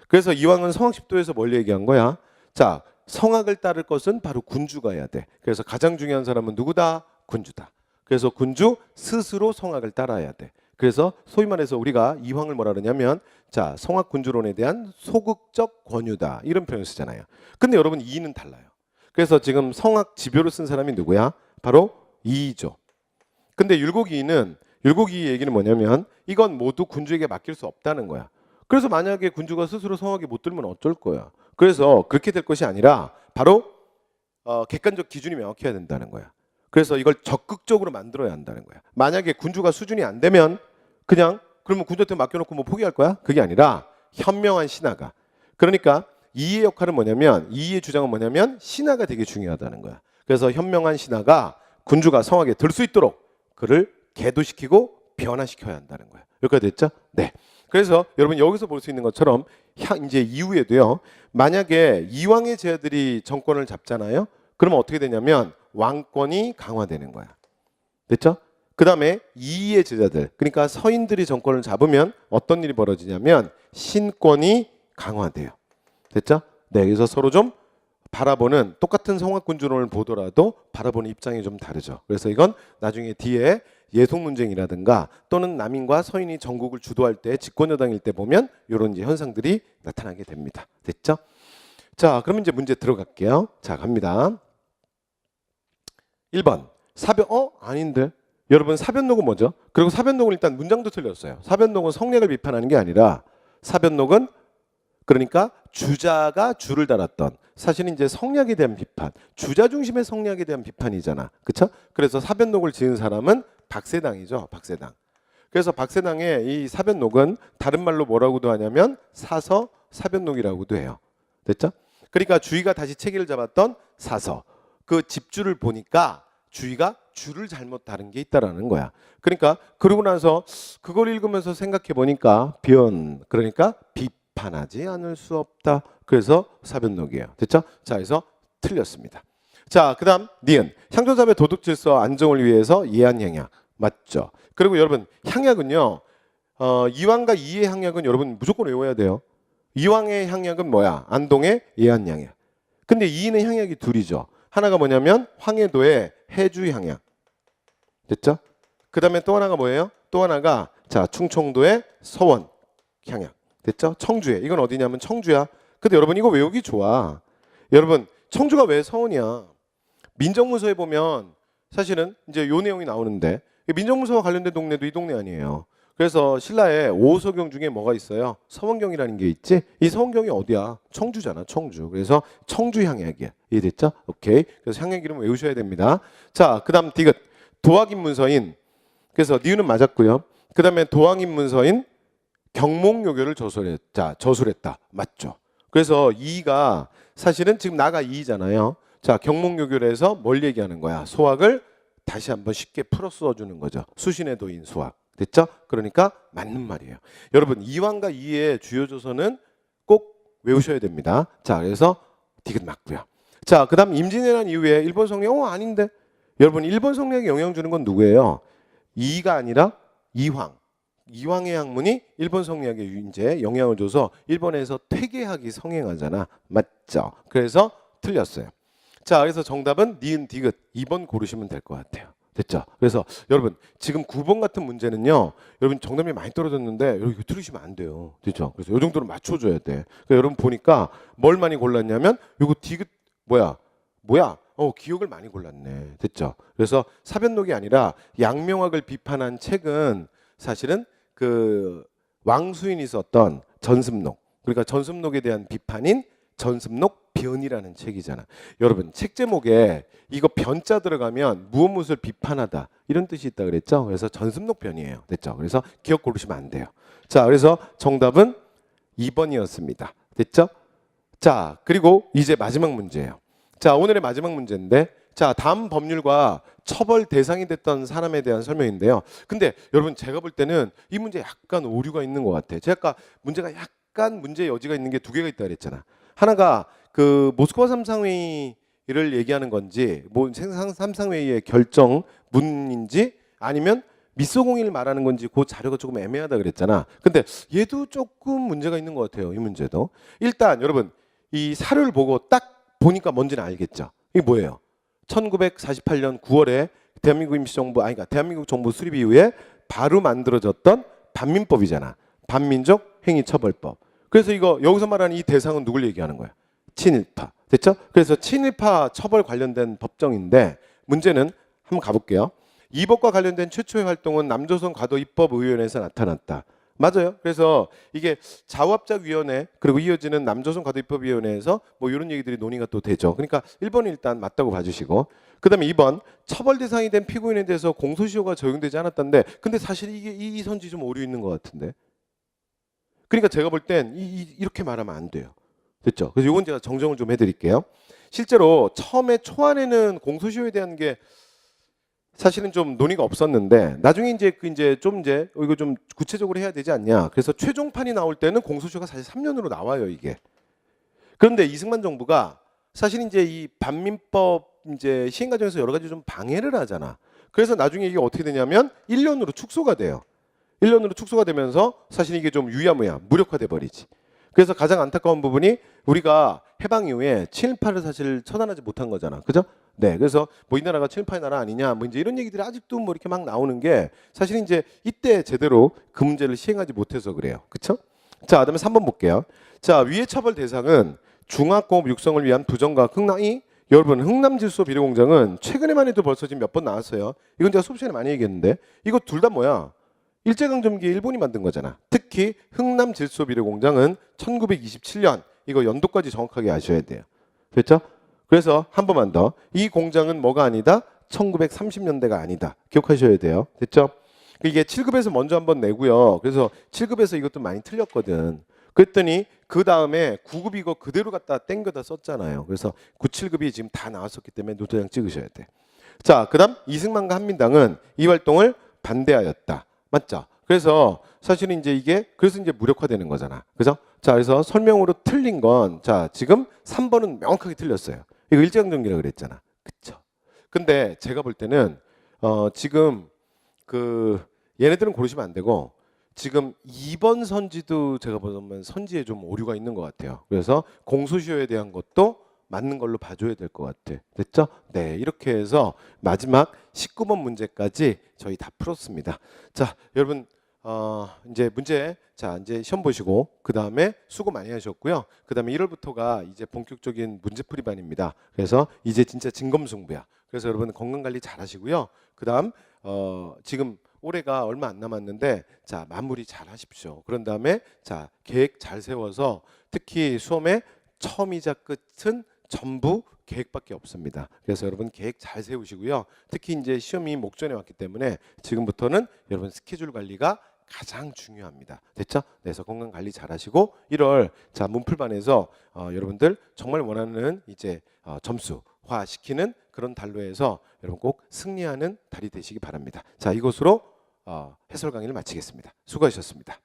Speaker 1: 그래서 이황은 성왕 10도에서 뭘 얘기한 거야? 자, 성악을 따를 것은 바로 군주가 해야 돼. 그래서 가장 중요한 사람은 누구다? 군주다. 그래서 군주 스스로 성악을 따라야 돼. 그래서 소위 말해서 우리가 이황을 뭐라 그러냐면 자, 성악 군주론에 대한 소극적 권유다. 이런 표현을 쓰잖아요. 근데 여러분 이의는 달라요. 그래서 지금 성악 지표를 쓴 사람이 누구야? 바로 이의죠. 근데 율곡이의는 율곡이의 얘기는 뭐냐면 이건 모두 군주에게 맡길 수 없다는 거야. 그래서 만약에 군주가 스스로 성악에 못 들면 어쩔 거야. 그래서 그렇게 될 것이 아니라 바로 객관적 기준이 명확해야 된다는 거야. 그래서 이걸 적극적으로 만들어야 한다는 거야. 만약에 군주가 수준이 안 되면 그냥 그러면 군주한테 맡겨놓고 뭐 포기할 거야? 그게 아니라 현명한 신하가. 그러니까 이의 역할은 뭐냐면 이의 주장은 뭐냐면 신하가 되게 중요하다는 거야. 그래서 현명한 신하가 군주가 성악에 들 수 있도록 그를 계도시키고 변화시켜야 한다는 거야. 여기까지 됐죠? 네. 그래서 여러분 여기서 볼 수 있는 것처럼 이제 이후에도요. 만약에 이왕의 제자들이 정권을 잡잖아요. 그러면 어떻게 되냐면 왕권이 강화되는 거야. 됐죠? 그 다음에 이의 제자들, 그러니까 서인들이 정권을 잡으면 어떤 일이 벌어지냐면 신권이 강화돼요. 됐죠? 네, 그래서 서로 좀 바라보는 똑같은 성악군주론을 보더라도 바라보는 입장이 좀 다르죠. 그래서 이건 나중에 뒤에 예속 논쟁이라든가 또는 남인과 서인이 전국을 주도할 때 집권여당일 때 보면 이런 이제 현상들이 나타나게 됩니다. 됐죠? 자, 그러면 이제 문제 들어갈게요. 자, 갑니다. 1번 사변 아닌데 여러분 사변록은 뭐죠? 그리고 사변록은 일단 문장도 틀렸어요. 사변록은 성략을 비판하는 게 아니라 사변록은 그러니까 주자가 주를 달았던 사실은 이제 성략에 대한 비판, 주자 중심의 성략에 대한 비판이잖아. 그렇죠? 그래서 사변록을 지은 사람은 박세당이죠. 박세당. 그래서 박세당의 이 사변록은 다른 말로 뭐라고도 하냐면 사서 사변록이라고도 해요. 됐죠? 그러니까 주의가 다시 체계를 잡았던 사서. 그 집주를 보니까 주의가 주를 잘못 다른 게 있다라는 거야. 그러니까 그러고 나서 그걸 읽으면서 생각해 보니까 그러니까 비판하지 않을 수 없다. 그래서 사변록이에요. 됐죠? 자, 그래서 틀렸습니다. 자, 그다음 니은 향존사회 도덕 질서 안정을 위해서 예한 향약 맞죠? 그리고 여러분 향약은요. 이왕과 이의 향약은 여러분 무조건 외워야 돼요. 이왕의 향약은 뭐야? 안동의 예한 향약. 근데 이의는 향약이 둘이죠. 하나가 뭐냐면 황해도의 해주 향약. 됐죠? 그 다음에 또 하나가 뭐예요? 또 하나가 자 충청도의 서원 향약. 됐죠? 청주에. 이건 어디냐면 청주야. 근데 여러분 이거 외우기 좋아. 여러분 청주가 왜 서원이야? 민정문서에 보면 사실은 이제 요 내용이 나오는데 민정문서와 관련된 동네도 이 동네 아니에요. 그래서 신라의 오서경 중에 뭐가 있어요? 서원경이라는 게 있지? 이 서원경이 어디야? 청주잖아, 청주. 그래서 청주 향약이야. 이해됐죠? 오케이. 그래서 향약 이름 외우셔야 됩니다. 자, 그다음 디귿 도학인 문서인. 그래서 니은은 맞았고요. 그다음에 도항인 문서인 경몽요교를 저술했다. 맞죠? 그래서 이가 사실은 지금 나가 이잖아요. 자, 경몽요교를 해서 뭘 얘기하는 거야? 소학을 다시 한번 쉽게 풀어 써주는 거죠. 수신의 도인 소학. 됐죠? 그러니까 맞는 말이에요. 여러분, 이왕과 이의 주요 조서는 꼭 외우셔야 됩니다. 자, 그래서 디귿 맞고요. 자, 그다음 임진왜란 이후에 일본 성리학 아닌데. 여러분, 일본 성리학에 영향 주는 건 누구예요? 이가 아니라 이황. 이황의 학문이 일본 성리학에 이제 영향을 줘서 일본에서 퇴계학이 성행하잖아. 맞죠? 그래서 틀렸어요. 자, 그래서 정답은 니은 디귿 2번 고르시면 될 것 같아요. 됐죠? 그래서 여러분 지금 9번 같은 문제는요. 여러분 정답이 많이 떨어졌는데 여러분 이거 틀리시면 안 돼요. 됐죠? 그래서 이 정도로 맞춰줘야 돼. 그러니까 여러분 보니까 뭘 많이 골랐냐면 이거 디귿 뭐야? 기억을 많이 골랐네. 됐죠? 그래서 사변록이 아니라 양명학을 비판한 책은 사실은 그 왕수인이 썼던 전습록, 그러니까 전습록에 대한 비판인 전습록 변이라는 책이잖아. 여러분 책 제목에 이거 변자 들어가면 무엇을 비판하다 이런 뜻이 있다 그랬죠. 그래서 전습록 변이에요. 됐죠? 그래서 기억 고르시면 안 돼요. 자, 그래서 정답은 2번이었습니다. 됐죠? 자, 그리고 이제 마지막 문제예요. 자, 오늘의 마지막 문제인데, 자, 다음 법률과 처벌 대상이 됐던 사람에 대한 설명인데요. 근데 여러분 제가 볼 때는 이 문제 약간 오류가 있는 것 같아요. 제가 아까 문제가 약간 문제 여지가 있는 게 두 개가 있다 그랬잖아. 하나가 그 모스크바 삼상회의를 얘기하는 건지, 뭐 삼상회의의 결정문인지 아니면 미소공의를 말하는 건지 그 자료가 조금 애매하다 그랬잖아. 근데 얘도 조금 문제가 있는 것 같아요. 이 문제도. 일단 여러분 이 사료를 보고 딱 보니까 뭔지는 알겠죠. 이게 뭐예요? 1948년 9월에 대한민국 임시정부 그러니까 대한민국 정부 수립 이후에 바로 만들어졌던 반민법이잖아. 반민족 행위처벌법. 그래서 이거 여기서 말하는 이 대상은 누굴 얘기하는 거야? 친일파. 됐죠? 그래서 친일파 처벌 관련된 법정인데 문제는 한번 가볼게요. 이 법과 관련된 최초의 활동은 남조선 과도입법의원회에서 나타났다. 맞아요. 그래서 이게 자우합작위원회 그리고 이어지는 남조선 과도입법위원회에서 뭐 이런 얘기들이 논의가 또 되죠. 그러니까 1번은 일단 맞다고 봐주시고, 그 다음에 2번 처벌 대상이 된 피고인에 대해서 공소시효가 적용되지 않았던데, 근데 사실 이게 이 선지 좀 오류 있는 것 같은데. 그러니까 제가 볼 땐 이렇게 말하면 안 돼요. 됐죠? 그래서 이건 제가 정정을 좀 해드릴게요. 실제로 처음에 초안에는 공소시효에 대한 게 사실은 좀 논의가 없었는데 나중에 이제 이거 좀 구체적으로 해야 되지 않냐. 그래서 최종판이 나올 때는 공소시효가 사실 3년으로 나와요, 이게. 그런데 이승만 정부가 사실 이제 이 반민법 이제 시행 과정에서 여러 가지 좀 방해를 하잖아. 그래서 나중에 이게 어떻게 되냐면 1년으로 축소가 돼요. 1년으로 축소가 되면서 사실 이게 좀 유야무야 무력화돼 버리지. 그래서 가장 안타까운 부분이 우리가 해방 이후에 친일파를 사실 처단하지 못한 거잖아. 그죠? 네. 그래서 뭐 이 나라가 친일파의 나라 아니냐 뭐 이제 이런 얘기들이 아직도 뭐 이렇게 막 나오는 게 사실 이제 이때 제대로 그 문제를 시행하지 못해서 그래요. 그렇죠? 자, 그다음에 3번 볼게요. 자, 위의 처벌 대상은 중화공업 육성을 위한 부정과 여러분 흥남질소 비료공장은 최근에만 해도 벌써 지금 몇 번 나왔어요. 이건 제가 수업 시간에 많이 얘기했는데 이거 둘 다 뭐야? 일제강점기에 일본이 만든 거잖아. 특히 흥남질소 비료공장은 1927년 이거 연도까지 정확하게 아셔야 돼요. 됐죠? 그래서 한 번만 더. 이 공장은 뭐가 아니다? 1930년대가 아니다. 기억하셔야 돼요. 됐죠? 이게 7급에서 먼저 한번 내고요. 그래서 7급에서 이것도 많이 틀렸거든. 그랬더니 그 다음에 9급 이거 그대로 갖다 땡겨다 썼잖아요. 그래서 9, 7급이 지금 다 나왔었기 때문에 노트장 찍으셔야 돼. 자, 그다음 이승만과 한민당은 이 활동을 반대하였다. 맞죠? 그래서 사실은 이제 이게 그래서 이제 무력화되는 거잖아. 그죠? 자, 그래서 설명으로 틀린 건 자, 지금 3번은 명확하게 틀렸어요. 이거 일제강점기라 그랬잖아. 그쵸? 근데 제가 볼 때는 지금 그 얘네들은 고르시면 안 되고 지금 2번 선지도 제가 보면 선지에 좀 오류가 있는 것 같아요. 그래서 공소시효에 대한 것도 맞는 걸로 봐줘야 될 것 같아. 됐죠? 네, 이렇게 해서 마지막 19번 문제까지 저희 다 풀었습니다. 자, 여러분 이제 문제 이제 시험 보시고 그 다음에 수고 많이 하셨고요. 그 다음에 1월부터가 이제 본격적인 문제풀이반입니다. 그래서 이제 진짜 진검승부야. 그래서 여러분 건강 관리 잘 하시고요. 그 다음 지금 올해가 얼마 안 남았는데 자, 마무리 잘 하십시오. 그런 다음에 자, 계획 잘 세워서 특히 수험의 처음이자 끝은 전부 계획밖에 없습니다. 그래서 여러분 계획 잘 세우시고요. 특히 이제 시험이 목전에 왔기 때문에 지금부터는 여러분 스케줄 관리가 가장 중요합니다. 됐죠? 그래서 건강 관리 잘 하시고 1월 자 문풀반에서 여러분들 정말 원하는 이제 점수화 시키는 그런 달로 해서 여러분 꼭 승리하는 달이 되시기 바랍니다. 자, 이것으로 해설 강의를 마치겠습니다. 수고하셨습니다.